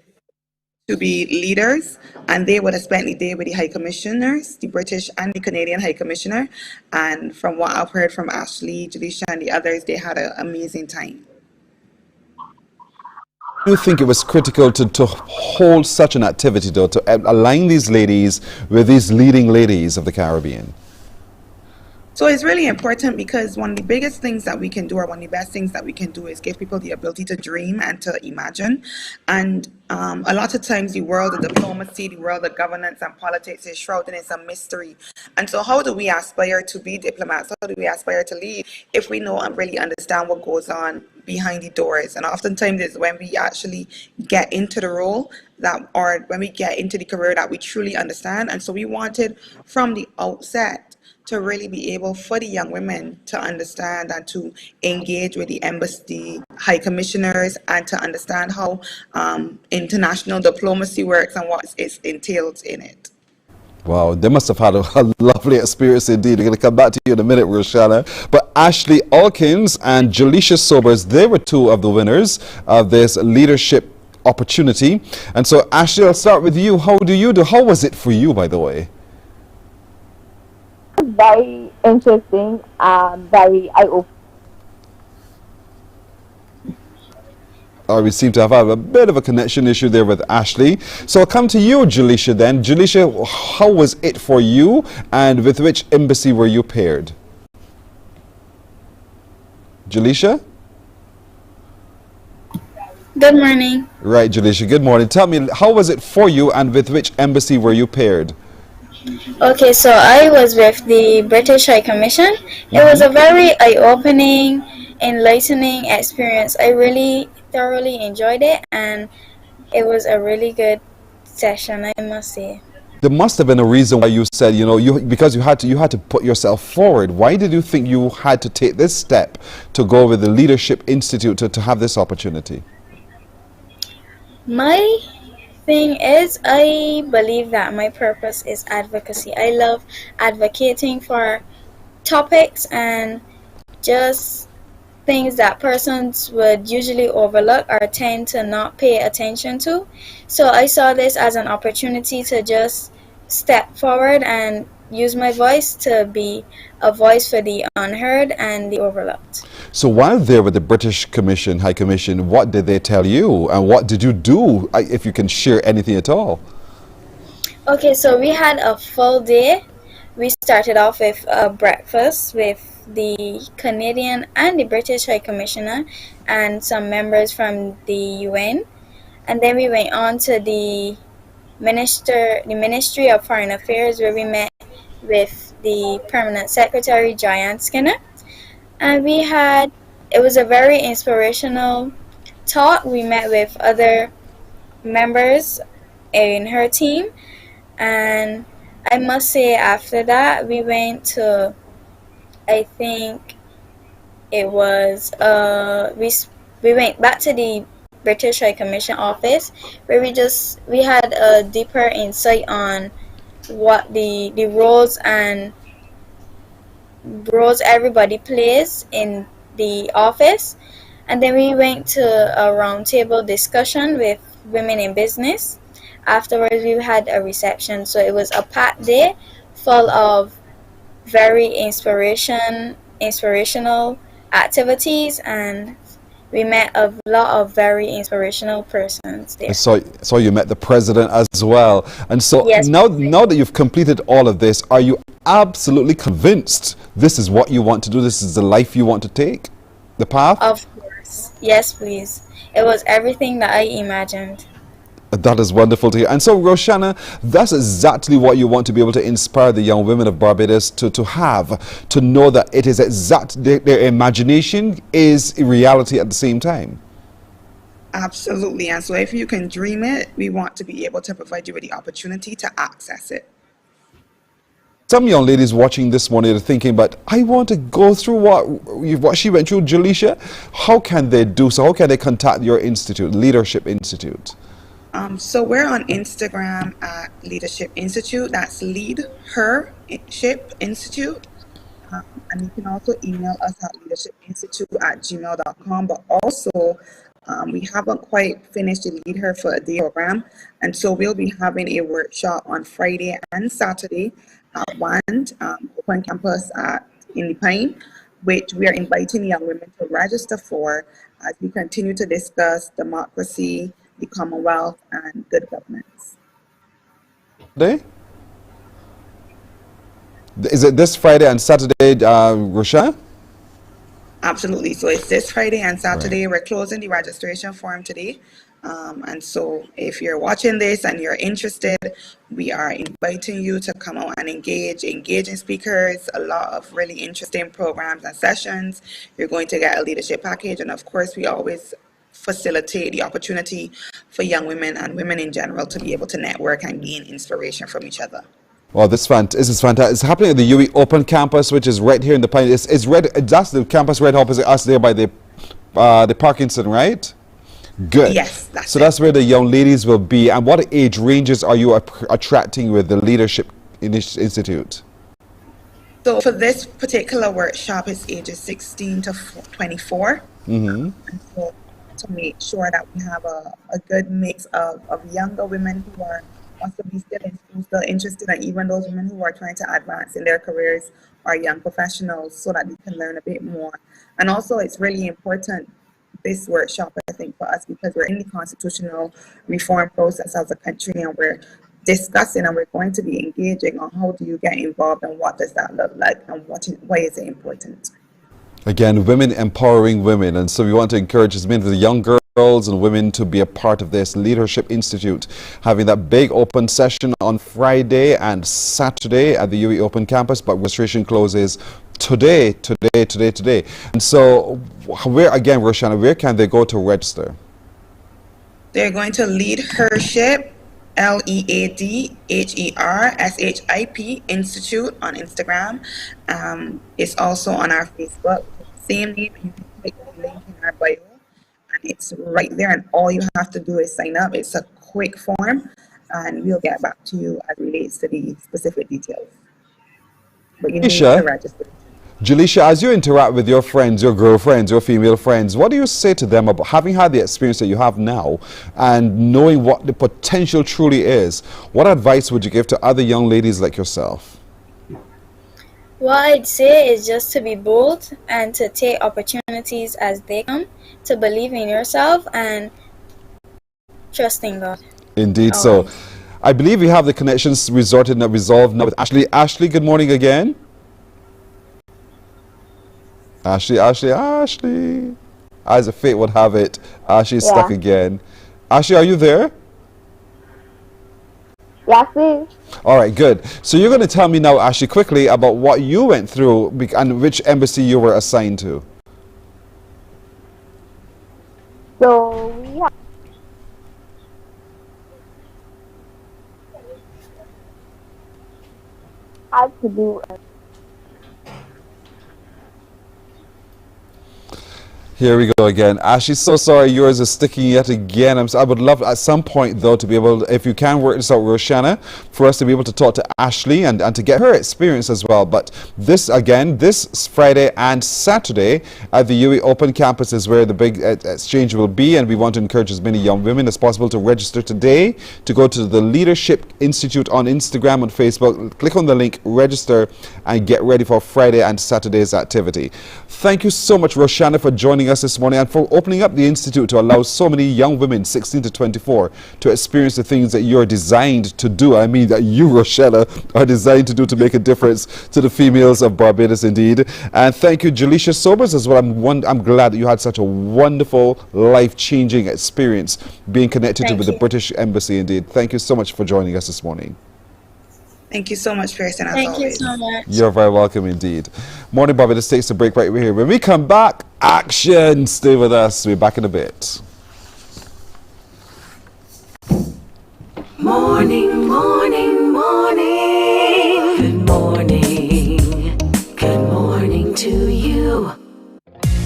to be leaders, and they would have spent the day with the High Commissioners, the British and the Canadian High Commissioner. And from what I've heard from Ashley, Jalisha, and the others, they had an amazing time. Do you think it was critical to hold such an activity, though, to align these ladies with these leading ladies of the Caribbean? So it's really important because one of the biggest things that we can do, or one of the best things that we can do, is give people the ability to dream and to imagine. And a lot of times the world of diplomacy, the world of governance and politics is shrouded in some mystery. And so how do we aspire to be diplomats? How do we aspire to lead if we know and really understand what goes on behind the doors? And oftentimes it's when we actually get into the role that, or when we get into the career, that we truly understand. And so we wanted from the outset to really be able for the young women to understand and to engage with the embassy, high commissioners, and to understand how international diplomacy works and what is entailed in it. Wow, they must have had a lovely experience indeed. We're going to come back to you in a minute, Roshana. But Ashley Alkins and Jalisha Sobers, they were two of the winners of this leadership opportunity. And so, Ashley, I'll start with you. How was it for you, by the way? Very interesting, very eye-opening. We seem to have a bit of a connection issue there with Ashley. So I'll come to you, Jalisha, then. Jalisha, how was it for you, and with which embassy were you paired? Jalisha? Good morning. Right, Jalisha, good morning. Tell me, how was it for you, and with which embassy were you paired? Okay, so I was with the British High Commission. It was a very eye-opening, enlightening experience. I really thoroughly enjoyed it, and it was a really good session, I must say. There must have been a reason why you said, because you had to put yourself forward. Why did you think you had to take this step to go with the Leadership Institute to have this opportunity? My thing is, I believe that my purpose is advocacy. I love advocating for topics and just things that persons would usually overlook or tend to not pay attention to. So I saw this as an opportunity to just step forward and use my voice to be a voice for the unheard and the overlooked. So while there with the British Commission, High Commission, what did they tell you, and what did you do, if you can share anything at all? Okay, so we had a full day. We started off with a breakfast with the Canadian and the British High Commissioner and some members from the UN. And then we went on to the Ministry of Foreign Affairs, where we met with the Permanent Secretary, Joanne Skinner. And it was a very inspirational talk. We met with other members in her team. And I must say, after that, we went to, I think it was, we went back to the British High Commission office, where we had a deeper insight on what the roles everybody plays in the office. And then we went to a roundtable discussion with women in business. Afterwards, we had a reception. So it was a packed day full of very inspirational activities, and we met a lot of very inspirational persons there. So you met the president as well. And so yes, now that you've completed all of this, are you absolutely convinced this is what you want to do? This is the life you want to take? The path? Of course. Yes, please. It was everything that I imagined. That is wonderful to hear. And so, Roshana, that's exactly what you want to be able to inspire the young women of Barbados to have, to know that it is their imagination is a reality at the same time. Absolutely. And so if you can dream it, we want to be able to provide you with the opportunity to access it. Some young ladies watching this morning are thinking, but I want to go through what she went through, Jalisha. How can they do so? How can they contact your institute, Leadership Institute? So we're on Instagram at Leadership Institute. That's Leadership Institute. And you can also email us at leadershipinstitute@gmail.com. But also We haven't quite finished the Lead Her for a Day program, and so we'll be having a workshop on Friday and Saturday at WAND, Open Campus in the Pine, which we are inviting young women to register for as we continue to discuss democracy, the Commonwealth, and good governance. Is it this Friday and Saturday, Roshana? Absolutely. So it's this Friday and Saturday. Right. We're closing the registration form today. And so if you're watching this and you're interested, we are inviting you to come out and engaging speakers, a lot of really interesting programs and sessions. You're going to get a leadership package. And of course, we always facilitate the opportunity for young women and women in general to be able to network and gain inspiration from each other. Well, this is fantastic. It's happening at the UE Open Campus, which is right here in the Pine. It's red. That's the campus right opposite us there by the Parkinson, right? Good. Yes, that's where the young ladies will be. And what age ranges are you attracting with the Leadership Institute? So for this particular workshop, it's ages 16 to 24. Mm-hmm. And so to make sure that we have a good mix of younger women who are possibly still in school, still interested, and even those women who are trying to advance in their careers or young professionals so that they can learn a bit more. And also it's really important, this workshop, I think, for us, because we're in the constitutional reform process as a country, and we're discussing and we're going to be engaging on how do you get involved and what does that look like and why is it important. Again, women empowering women, and so we want to encourage as many of the young girls and women to be a part of this Leadership Institute, having that big open session on Friday and Saturday at the UE Open Campus, but registration closes today. And so, where again, Roshana, where can they go to register? They're going to Lead Hership, LEADHERSHIP Institute on Instagram. It's also on our Facebook, same name. You can click the link in our bio, and it's right there. And all you have to do is sign up. It's a quick form, and we'll get back to you as it relates to the specific details. But you need to register. Jalisha, as you interact with your friends, your girlfriends, your female friends, what do you say to them about having had the experience that you have now and knowing what the potential truly is? What advice would you give to other young ladies like yourself? What I'd say is just to be bold and to take opportunities as they come, to believe in yourself and trust in God. Indeed so. I believe we have the connections resolved now with Ashley. Ashley, good morning again. Ashley. As the fate would have it, Ashley's stuck again. Ashley, are you there? Yes, please. All right, good. So you're going to tell me now, Ashley, quickly about what you went through and which embassy you were assigned to. So we had to do Here we go again. Ashley, so sorry yours is sticking yet again. I would love at some point though to be able, if you can work this out, Roshana, for us to be able to talk to Ashley and to get her experience as well. But this Friday and Saturday at the UE Open Campus is where the big exchange will be, and we want to encourage as many young women as possible to register today, to go to the Leadership Institute on Instagram and Facebook. Click on the link, register, and get ready for Friday and Saturday's activity. Thank you so much, Roshana, for joining us this morning and for opening up the Institute to allow so many young women, 16 to 24, to experience the things that you're designed to do. I mean that you, Rochella, are designed to do to make a difference to the females of Barbados indeed. And thank you, Jalisha Sobers, as well. I'm glad that you had such a wonderful, life-changing experience being connected with the British Embassy indeed. Thank you so much for joining us this morning. Thank you so much, Pearson, as always. Thank you so much. You're very welcome indeed. Morning Barbados takes a break right here. When we come back, action. Stay with us. We're back in a bit. Morning, morning, morning. Good morning. Good morning to you.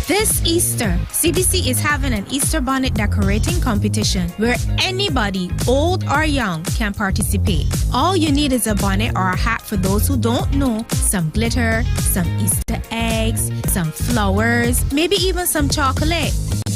This Easter, CBC is having an Easter bonnet decorating competition where anybody, old or young, can participate. All you need is a bonnet or a hat for those who don't know, some glitter, some Easter eggs, some flowers, maybe even some chocolate.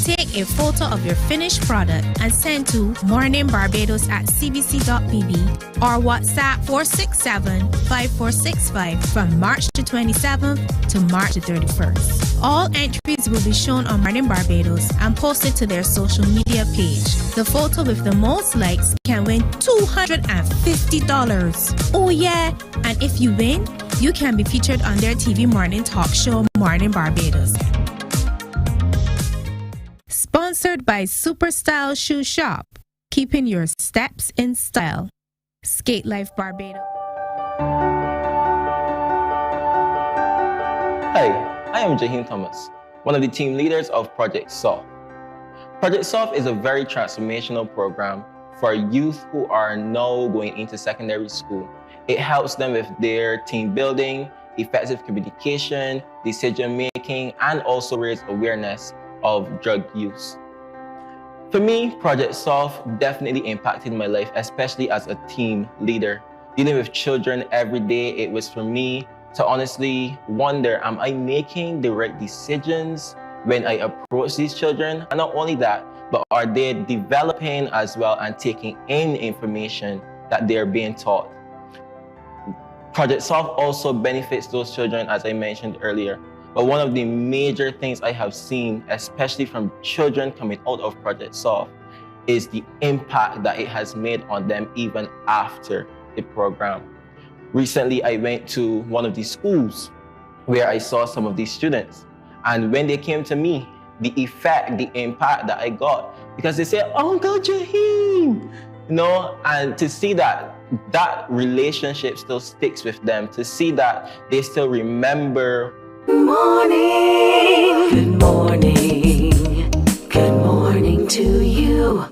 Take a photo of your finished product and send to morninbarbados@cbc.bb or WhatsApp 467-5465 from March the 27th to March the 31st. All entries will be shown on Mornin Barbados and posted to their social media page. The photo with the most likes can win $250. Oh yeah, and if you win, you can be featured on their TV morning talk show, Mornin Barbados. Sponsored by Superstyle Shoe Shop, keeping your steps in style. Skate Life Barbados. Hi, I am Jaheem Thomas, one of the team leaders of Project SOFT. Project SOFT is a very transformational program for youth who are now going into secondary school. It helps them with their team building, effective communication, decision making, and also raise awareness of drug use. For me, Project SOFT definitely impacted my life, especially as a team leader. Dealing with children every day, it was for me to honestly wonder, am I making the right decisions when I approach these children? And not only that, but are they developing as well and taking in information that they're being taught? Project SOFT also benefits those children, as I mentioned earlier. But one of the major things I have seen, especially from children coming out of Project SOFT, is the impact that it has made on them even after the program. Recently, I went to one of these schools where I saw some of these students. And when they came to me, the effect, the impact that I got, because they said, Uncle Jaheem, and to see that relationship still sticks with them, to see that they still remember. Good morning to you.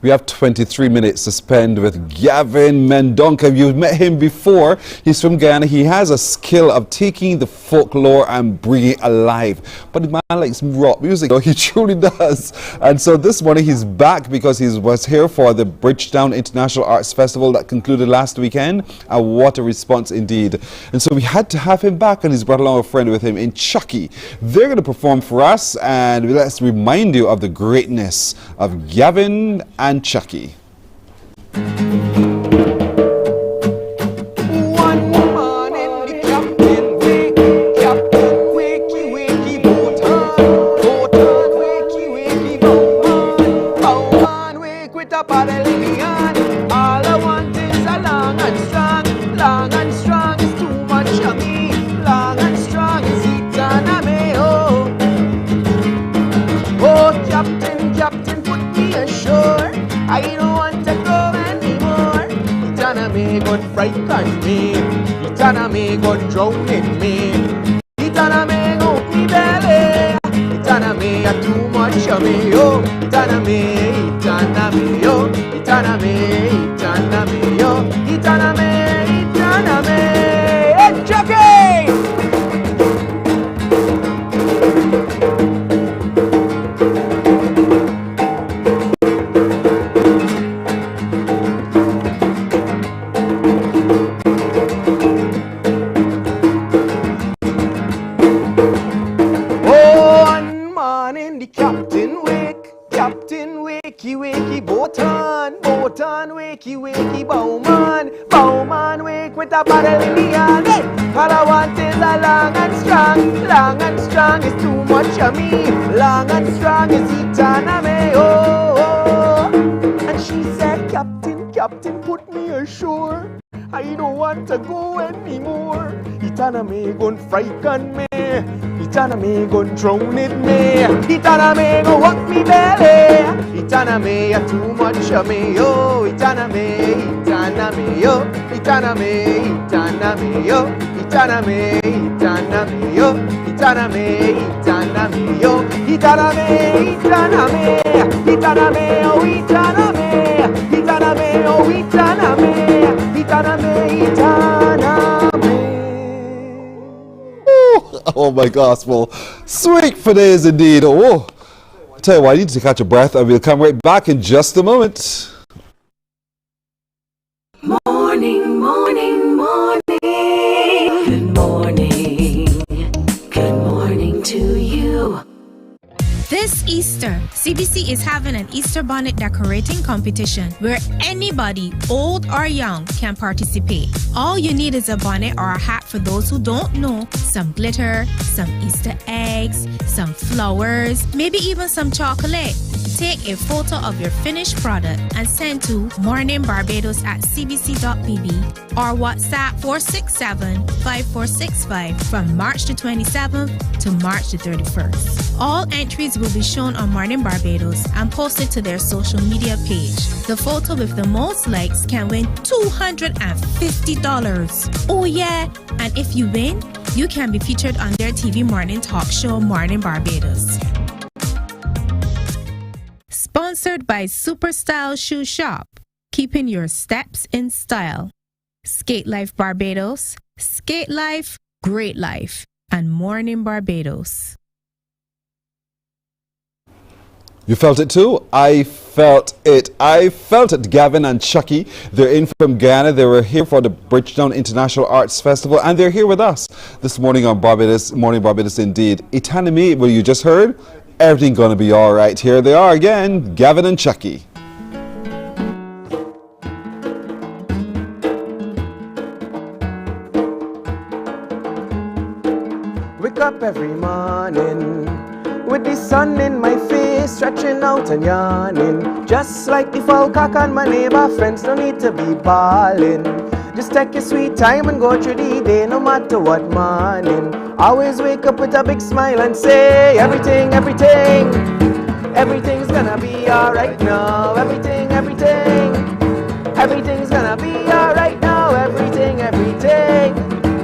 We have 23 minutes to spend with Gavin Mendonca. You've met him before. He's from Ghana. He has a skill of taking the folklore and bringing it alive. But the man likes rock music. He truly does. And so this morning he's back because he was here for the Bridgetown International Arts Festival that concluded last weekend. And what a response indeed. And so we had to have him back, and he's brought along a friend with him in Chucky. They're going to perform for us, and let's remind you of the greatness of Gavin and Chucky. One morning the captain wakey, boat on, wakey, bowman, wake with a paddle in the hand. All I want is a long and strong is too much of me. Long and strong is economy, oh, captain, put me ashore. I don't want to go anymore. Economy gon' frighten me. Economy gon' drown in me. Economy gon' me belly. Economy a too much of me, oh. Economy, oh. Economy, oh. Economy. Hey, Chucky! Wakey, boat on, wakey, bowman, wake with a paddle in the hand. Hey, all I want is a long and strong is too much of me. Long and strong is economy, oh. And she said, Captain, put me ashore. I don't want to go anymore. Economy gon' frighten me. Economy gon' drown in me. Economy gon' walk me belly. Economy a too much of me, oh. Economy, oh. Economy, oh. Economy, oh. Economy, oh. Economy, oh. Oh my gospel. Sweet for days indeed. Oh, I tell you what, I need to catch a breath, and we'll come right back in just a moment. Morning. Good morning to you. This Easter CBC is having an Easter bonnet decorating competition where anybody, old or young, can participate. All you need is a bonnet or a hat for those who don't know, some glitter, some Easter eggs, some flowers, maybe even some chocolate. Take a photo of your finished product and send to morninbarbados@cbc.pb or WhatsApp 467-5465 from March the 27th to March the 31st. All entries will be shown on Mornin Barbados and posted to their social media page. The photo with the most likes can win $250. Oh yeah, and if you win, you can be featured on their TV morning talk show Mornin Barbados. Sponsored by Super Style Shoe Shop, keeping your steps in style. Skate Life Barbados, Skate Life, Great Life, and Mornin Barbados. You felt it too? I felt it. Gavin and Chucky. They're in from Ghana. They were here for the Bridgetown International Arts Festival, and they're here with us this morning on Barbados, Morning Barbados indeed. Itanimi, well, you just heard? Everything gonna be all right. Here they are again, Gavin and Chucky. Wake up every morning with the sun in my face, stretching out and yawning. Just like the fowl cock on my neighbor, friends don't need to be bawling. Just take your sweet time and go through the day, no matter what morning. Always wake up with a big smile and say, everything's gonna be alright now. Everything's gonna be alright now.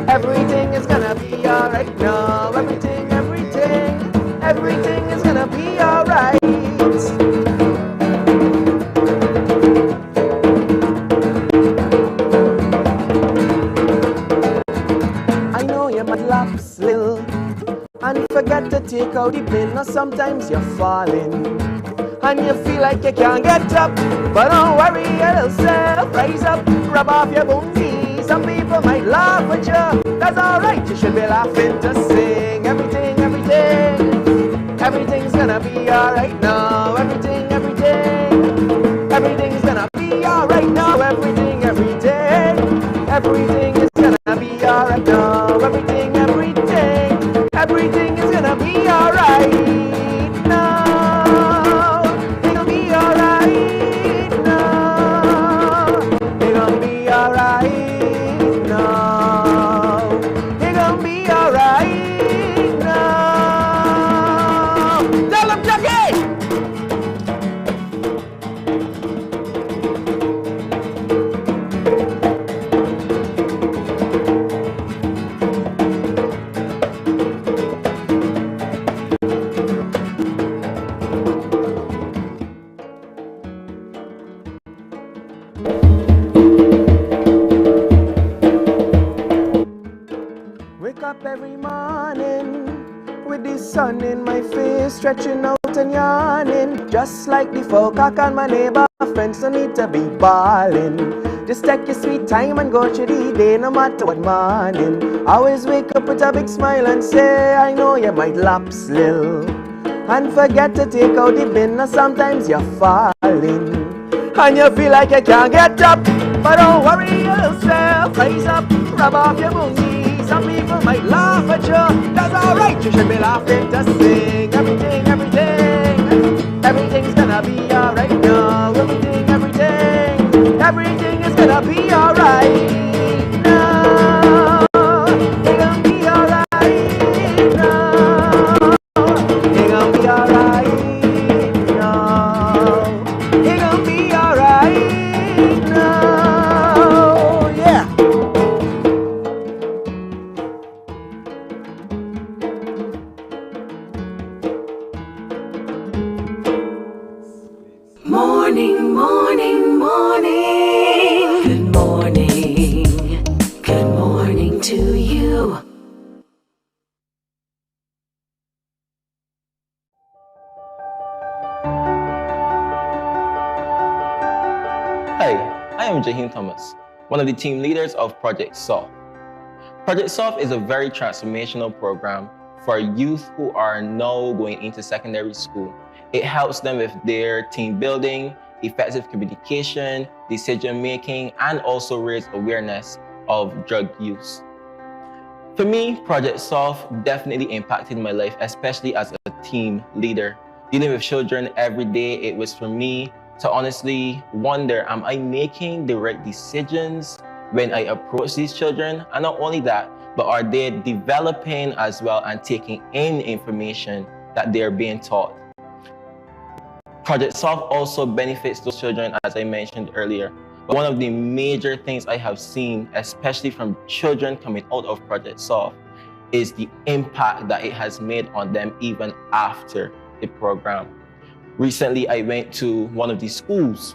Everything is gonna be alright now. Everything is gonna be alright. I know you might lapse little and forget to take out the pin, or sometimes you're falling and you feel like you can't get up, but don't worry yourself, rise up, rub off your bonesy. Some people might laugh at you, that's alright, you should be laughing to sing. Everything's gonna be alright now. Everything's gonna be alright now. Everything is gonna be alright now. Everything is gonna be alright now. It's gonna be alright now. It's gonna be alright now. It's gonna be alright now. Tell them, Jackie! Wake up every morning with the sun in my face, stretching out and yawning. Just like the fowl cock on my neighbor, friends don't need to be bawling. Just take your sweet time and go through the day, no matter what morning. Always wake up with a big smile and say, I know you might lapse little and forget to take out the bin, or sometimes you're falling and you feel like you can't get up, but don't worry yourself, rise up, rub off your bonesy. Some people might laugh at you, that's alright, you should be laughing to sing. Everything's gonna be alright now. Everything is gonna be alright now. It's gonna be alright now. It's gonna be alright now. It's gonna be alright now. Yeah. Morning, morning, morning. Good morning. Good morning to you. Hi, I am Jaheem Thomas, one of the team leaders of Project SOF. Project SOF is a very transformational program for youth who are now going into secondary school It helps them with their team building, effective communication, decision making, and also raise awareness of drug use. For me, Project Solve definitely impacted my life, especially as a team leader. Dealing with children every day, it was for me to honestly wonder, am I making the right decisions when I approach these children? And not only that, but are they developing as well and taking in information that they're being taught? Project Solve also benefits those children, as I mentioned earlier. But one of the major things I have seen, especially from children coming out of Project Solve, is the impact that it has made on them even after the program. Recently, I went to one of these schools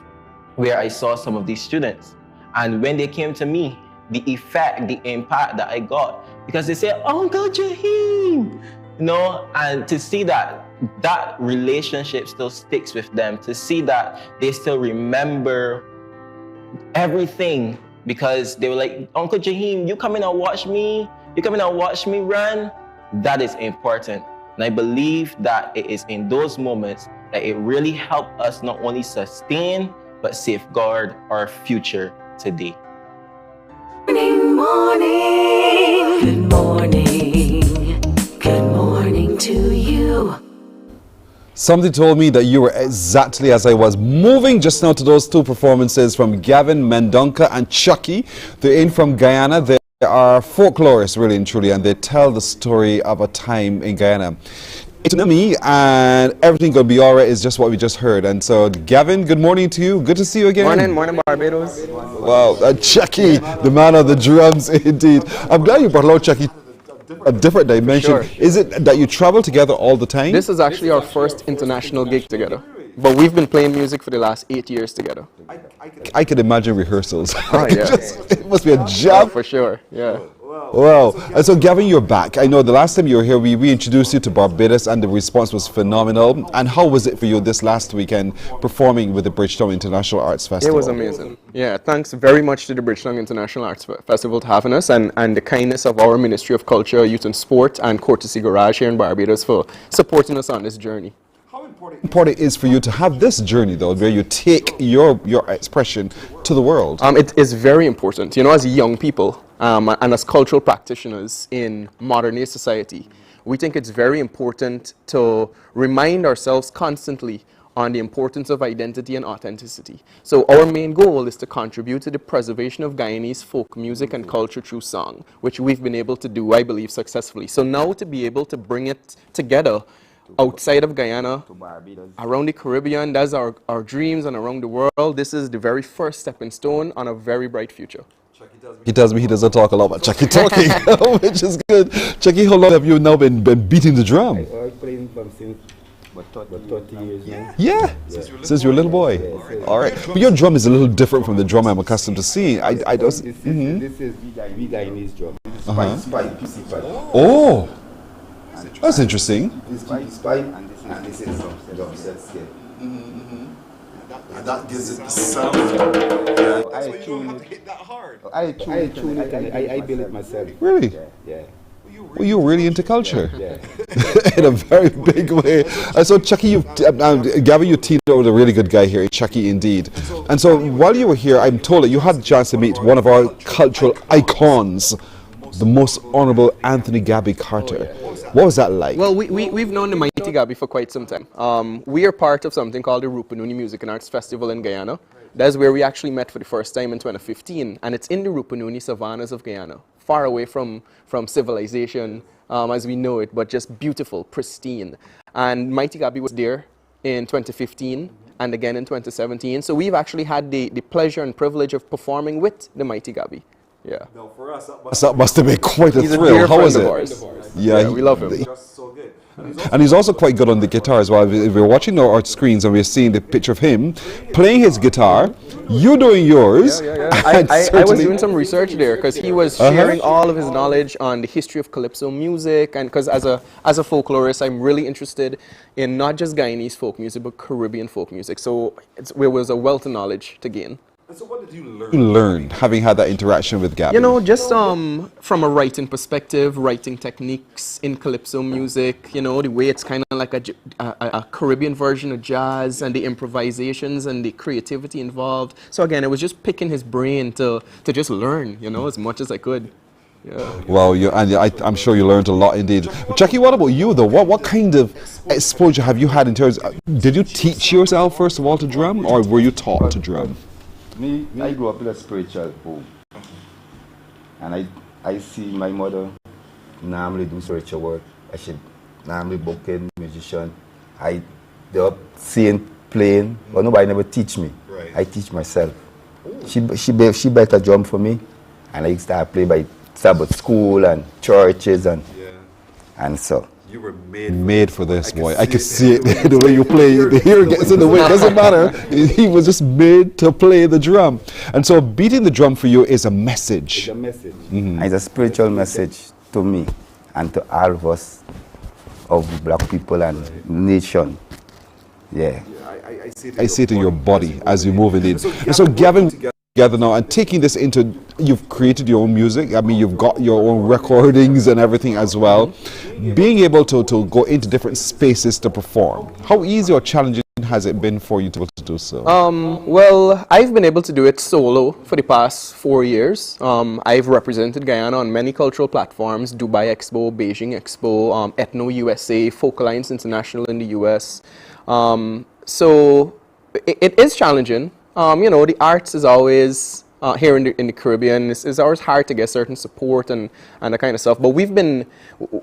where I saw some of these students. And when they came to me, the effect, the impact that I got, because they said, Uncle Jaheem, you know, and to see that relationship still sticks with them, to see that they still remember everything, because they were like, Uncle Jaheem, you come in and watch me, run. That is important. And I believe that it is in those moments that it really helped us not only sustain, but safeguard our future today. Morning, morning, good morning, good morning to you. Something told me that you were exactly as I was. Moving just now to those two performances from Gavin Mendonca and Chucky. They're in from Guyana. They are folklorists, really and truly, and they tell the story of a time in Guyana. It's me, and everything gonna be all right is just what we just heard. And so, Gavin, good morning to you. Good to see you again. Morning Barbados. Wow, Chucky, the man of the drums, indeed. I'm glad you brought along Chucky. A different dimension. Sure. Is it that you travel together all the time? This is actually our first international gig together. But we've been playing music for the last 8 years together. I could imagine rehearsals. Oh, yeah. It must be a job. Oh, for sure, yeah. Wow. And so, Gavin, you're back. I know the last time you were here, we introduced you to Barbados, and the response was phenomenal. And how was it for you this last weekend performing with the Bridgetown International Arts Festival? It was amazing. Yeah, thanks very much to the Bridgetown International Arts Festival for having us, and the kindness of our Ministry of Culture, Youth and Sport, and Courtesy Garage here in Barbados for supporting us on this journey. How important it is for you to have this journey, though, where you take your expression to the world? It is very important. You know, as young people and as cultural practitioners in modern day society, we think it's very important to remind ourselves constantly on the importance of identity and authenticity. So our main goal is to contribute to the preservation of Guyanese folk music and culture through song, which we've been able to do, I believe, successfully. So now to be able to bring it together outside of Guyana, around the Caribbean, that's our dreams, and around the world, this is the very first stepping stone on a very bright future. He tells me he doesn't talk a lot about Chucky talking, which is good. Chucky, how long have you now been beating the drum? I've played since about 30 years now. Yeah, since you were a little boy. All right, but your drum is a little different from the drum I'm accustomed to seeing. This is the Guyanese drum. PC pipe. Oh, that's interesting. This is pipe and this is drum set scale. And that gives it the sound. I tune it and I build it myself. Really? Yeah. Well, you're really into culture. Yeah. In a very big way. So, Chucky, Gavin, you teamed up with a really good guy here, Chucky, indeed. And so, while you were here, I'm told that you had the chance to meet one of our cultural icons, the most honorable Anthony Gabby Carter. What was that like? Well, we've known the Mighty Gabby for quite some time. We are part of something called the Rupununi Music and Arts Festival in Guyana. That's where we actually met for the first time in 2015, and it's in the Rupununi savannas of Guyana, far away from civilization as we know it, but just beautiful, pristine. And Mighty Gabby was there in 2015 and again in 2017. So we've actually had the pleasure and privilege of performing with the Mighty Gabby. Yeah. No, for us, that must have been quite a thrill. How was it? Yeah, we love him. And he's also quite good on the guitar as well. If we're watching our screens and we're seeing the picture of him playing his guitar, you doing yours. I was doing some research there because he was sharing all of his knowledge on the history of calypso music, and because as a folklorist, I'm really interested in not just Guyanese folk music but Caribbean folk music. So there was a wealth of knowledge to gain. So what did you learn having had that interaction with Gabby? You know, just from a writing perspective, writing techniques in calypso music, you know, the way it's kind of like a Caribbean version of jazz and the improvisations and the creativity involved. So again, it was just picking his brain to just learn, you know, as much as I could. Yeah. Well, I'm sure you learned a lot indeed. Jackie, what about you though? What kind of exposure have you had in terms of, did you teach yourself first of all to drum, or were you taught to drum? I grew up in a spiritual home, and I see my mother normally do spiritual work. I should normally booking musician. I grew up seeing playing, but nobody never teach me. Right. I teach myself. She better drum for me, and I start play by Sabbath school and churches and so. You were made for this, boy. I could see it the way you play. The hair gets in the way. It doesn't matter. He was just made to play the drum. And so beating the drum for you is a message. It's a message. Mm-hmm. It's a spiritual message to me and to all of us, of black people and nation. Yeah. I see it in your body as you move indeed. And so Gavin, together now and taking this into, you've created your own music. I mean, you've got your own recordings and everything as well. Being able to go into different spaces to perform, how easy or challenging has it been for you to be able to do so? Well, I've been able to do it solo for the past 4 years. I've represented Guyana on many cultural platforms: Dubai Expo, Beijing Expo, Ethno USA, Folk Alliance International in the US. So it is challenging. You know, the arts is always, here in the Caribbean, it's always hard to get certain support and that kind of stuff. But we've been,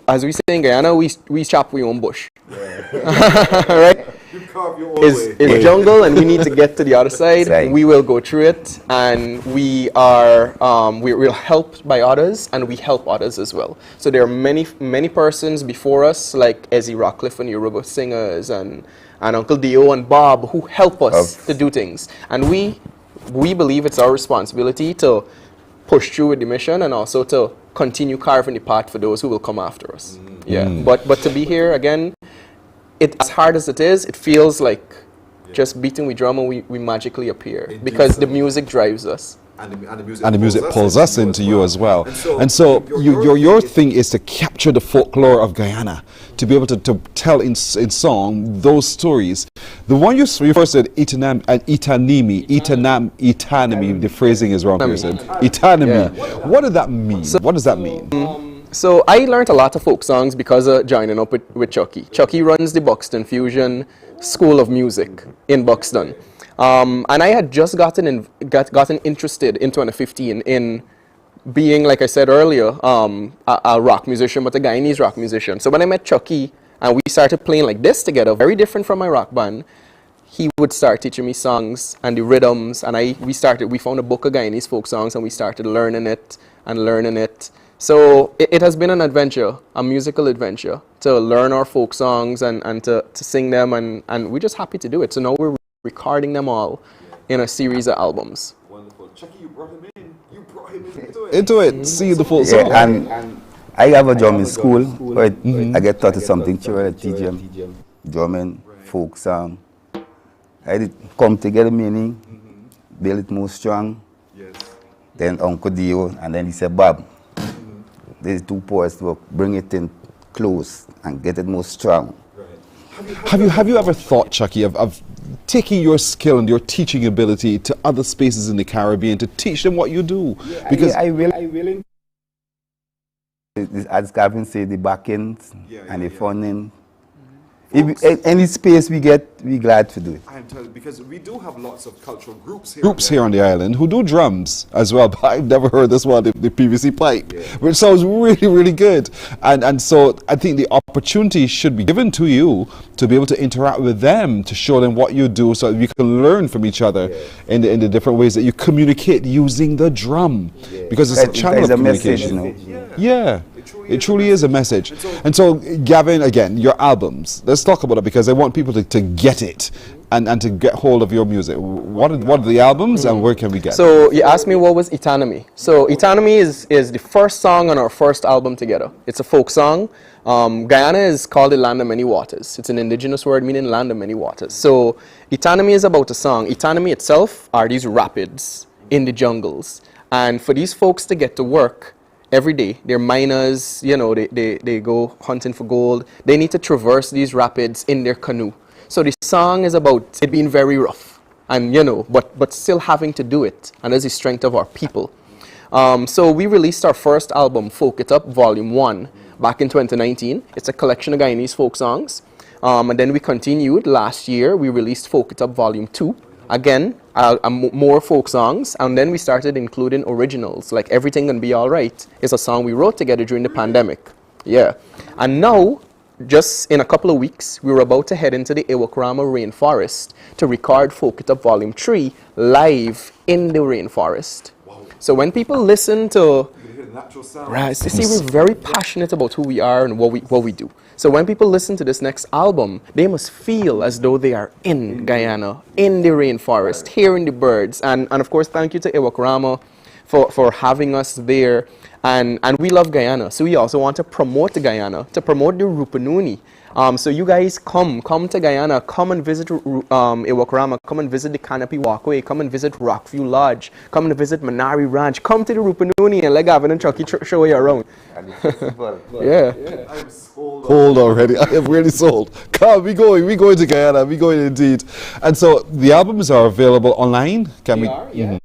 as we say in Guyana, we chop our own bush. Right? You carve your own way. It's jungle and we need to get to the other side. Right. We will go through it, and we are, we're helped by others, and we help others as well. So there are many persons before us, like Ezzy Rockcliffe and Yoruba singers and Uncle Dio and Bob, who help us to do things. And we believe it's our responsibility to push through with the mission and also to continue carving the path for those who will come after us. Yeah. But to be here again, as hard as it is, it feels like just beating with drum and we magically appear, because the music drives us. And the music pulls us into you as well. And so your thing is to capture the folklore of Guyana, to be able to tell in song those stories. The one you first said, Itanimi, the phrasing is wrong here, said. Itanimi. Yeah. What did that mean? What does that mean? So I learned a lot of folk songs because of joining up with Chucky. Chucky runs the Buxton Fusion School of Music in Buxton. And I had just gotten interested in 2015 in being, like I said earlier, a rock musician, but a Guyanese rock musician. So when I met Chucky and we started playing like this together, very different from my rock band, he would start teaching me songs and the rhythms, and we found a book of Guyanese folk songs and we started learning it. So it has been an adventure, a musical adventure, to learn our folk songs and to sing them, and we're just happy to do it. So now we're recording them all in a series of albums. Wonderful. Chucky, you brought him in. You brought him into it. See the full song. And I have a drum in school, but I get taught something to teach them. Drumming, folk song. I did come together meaning, build it more strong. Yes. Then Uncle Dio, and then he said, Bob, these two poets to bring it in close and get it more strong. Right. Have you ever thought, Chucky, of taking your skill and your teaching ability to other spaces in the Caribbean to teach them what you do? Yeah, because I will. As Gavin said, the back end and the front end. If any space we get, we're glad to do it. I'm telling you, because we do have lots of cultural groups here on the island who do drums as well, but I've never heard this one, the PVC pipe, which sounds really, really good. And so I think the opportunity should be given to you to be able to interact with them, to show them what you do, so we can learn from each other in the different ways that you communicate using the drum, because it's a channel of communication. Yeah. It truly It truly is a message. And so, Gavin, again, your albums, let's talk about it because I want people to get it and to get hold of your music. What are the albums and where can we get So you asked me what was Economy. So Economy is the first song on our first album together. It's a folk song. Guyana is called the land of many waters. It's an indigenous word meaning land of many waters. So Economy is about a song. Economy itself are these rapids in the jungles. And for these folks to get to work every day, they're miners, you know, they go hunting for gold. They need to traverse these rapids in their canoe. So the song is about it being very rough and, you know, but still having to do it. And that's the strength of our people. So we released our first album, Folk It Up, Volume 1, back in 2019. It's a collection of Guyanese folk songs. And then we continued last year. We released Folk It Up, Volume 2. Again, more folk songs. And then we started including originals, like Everything Gonna Be Alright is a song we wrote together during the pandemic. Yeah. And now, just in a couple of weeks, we were about to head into the Iwakrama rainforest to record Folk It Up Volume 3 live in the rainforest. Wow. So when people listen to... Right, so see, we're very passionate about who we are and what we do. So when people listen to this next album, they must feel as though they are in Guyana, in the rainforest, hearing the birds. And of course, thank you to Iwakrama for having us there. And we love Guyana, so we also want to promote Guyana, to promote the Rupununi. So you guys come to Guyana, come and visit Iwakrama, come and visit the Canopy Walkway, come and visit Rockview Lodge, come and visit Manari Ranch, come to the Rupununi and let Gavin and Chucky show you around. Yeah. I'm sold already. I am really sold. Come, we going to Guyana, we going indeed. And so the albums are available online. Can we? Yeah.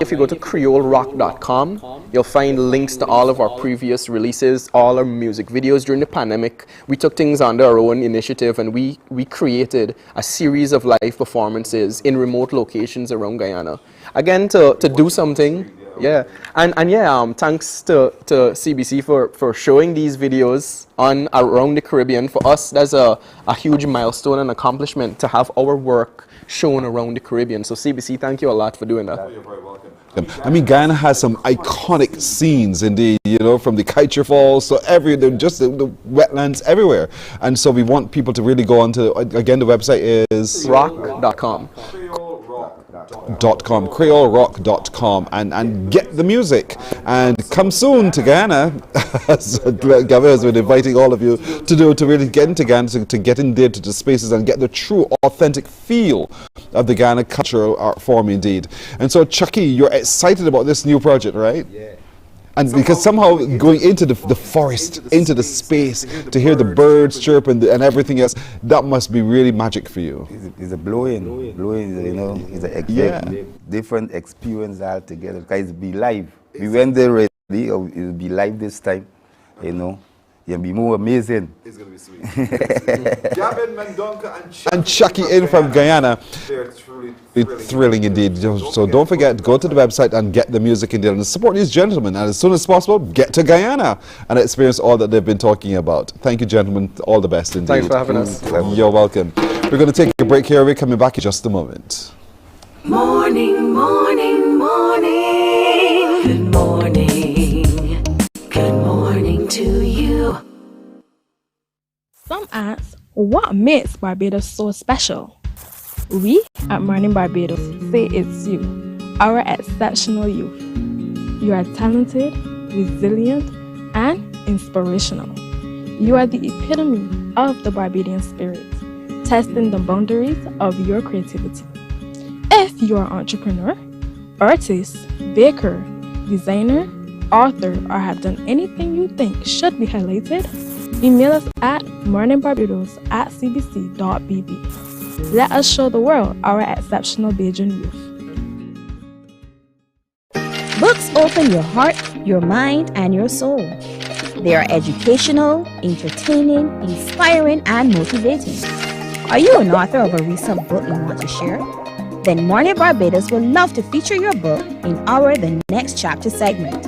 If you go to creolerock.com, you'll find links to all of our previous releases, all our music videos during the pandemic. We took things under our own initiative and we created a series of live performances in remote locations around Guyana. Again, to do something. Yeah. And yeah, thanks to CBC for showing these videos around the Caribbean. For us, that's a huge milestone and accomplishment to have our work shown around the Caribbean. So CBC, thank you a lot for doing that. You're very welcome. I mean, Guyana has some iconic scenes indeed, you know, from the Kaitra Falls, so just the wetlands everywhere. And so we want people to really go on to, again, the website is rock.com. creolerock.com and get the music and come soon to Guyana. Gavin has been inviting all of you to really get into Guyana, to get in there to the spaces and get the true authentic feel of the Guyana cultural art form indeed. And so Chucky, you're excited about this new project, right? Yeah. And because somehow going into the forest, into the space, to hear the birds chirp and everything else, that must be really magic for you. It's a blowing, you know, it's a different experience altogether. Because it'll be live. We went there already, it'll be live this time, you know. It'll be more amazing. It's going to be sweet. Gavin, Mendonca, and Chucky in from Guyana. They're truly thrilling indeed. So don't forget, go to the website and get the music in there and support these gentlemen. And as soon as possible, get to Guyana and experience all that they've been talking about. Thank you, gentlemen. All the best indeed. Thanks for having us. You're welcome. We're going to take a break here. We're coming back in just a moment. Morning, morning, morning. Good morning. Good morning to you. Some ask, what makes Barbados so special? We at Mornin Barbados say it's you, our exceptional youth. You are talented, resilient, and inspirational. You are the epitome of the Barbadian spirit, testing the boundaries of your creativity. If you are an entrepreneur, artist, baker, designer, author, or have done anything you think should be highlighted, email us at morninbarbados@cbc.bb. Let us show the world our exceptional Bajan youth. Books open your heart, your mind, and your soul. They are educational, entertaining, inspiring, and motivating. Are you an author of a recent book you want to share? Then Mornin Barbados would love to feature your book in our The Next Chapter segment.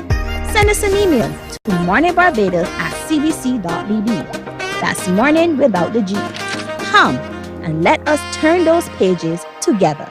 Send us an email to morninbarbados@cbc.bb. That's morning without the G. Come and let us turn those pages together.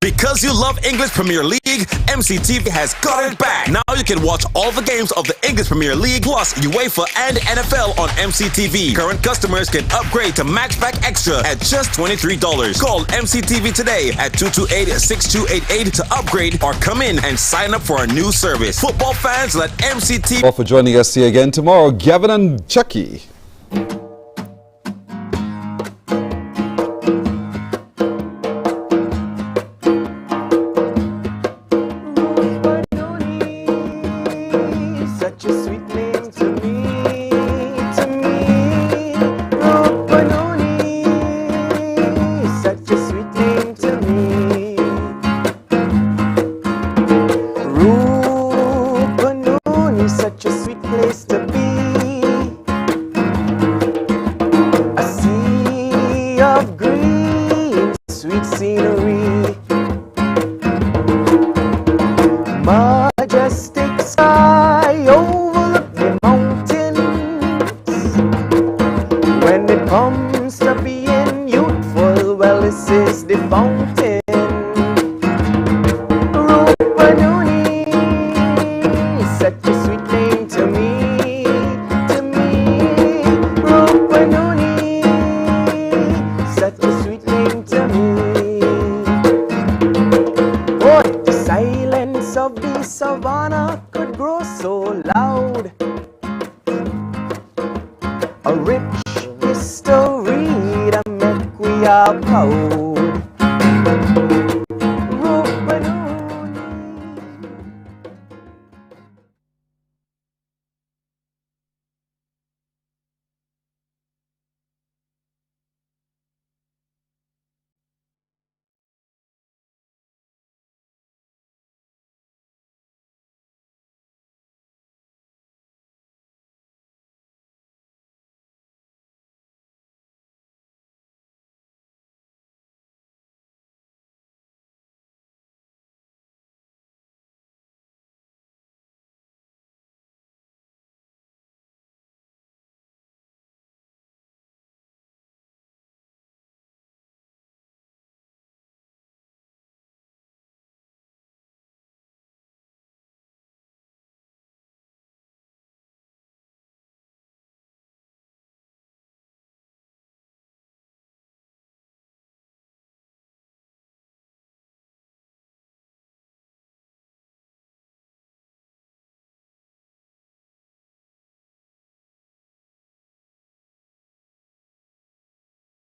Because you love English Premier League, MCTV has got it back. Now you can watch all the games of the English Premier League plus UEFA and NFL on MCTV. Current customers can upgrade to Max Pack Extra at just $23. Call MCTV today at 228-6288 to upgrade or come in and sign up for our new service. Football fans, let MCTV... All for joining us here again tomorrow, Gavin and Chucky. Majestic sky overlook the mountains. When it comes to being youthful, well, this is the fountain. Rupanuni, such a sweet name to me, to me. Rupanuni, such a sweet name to me. Oh, the silence of the savannah could grow so loud.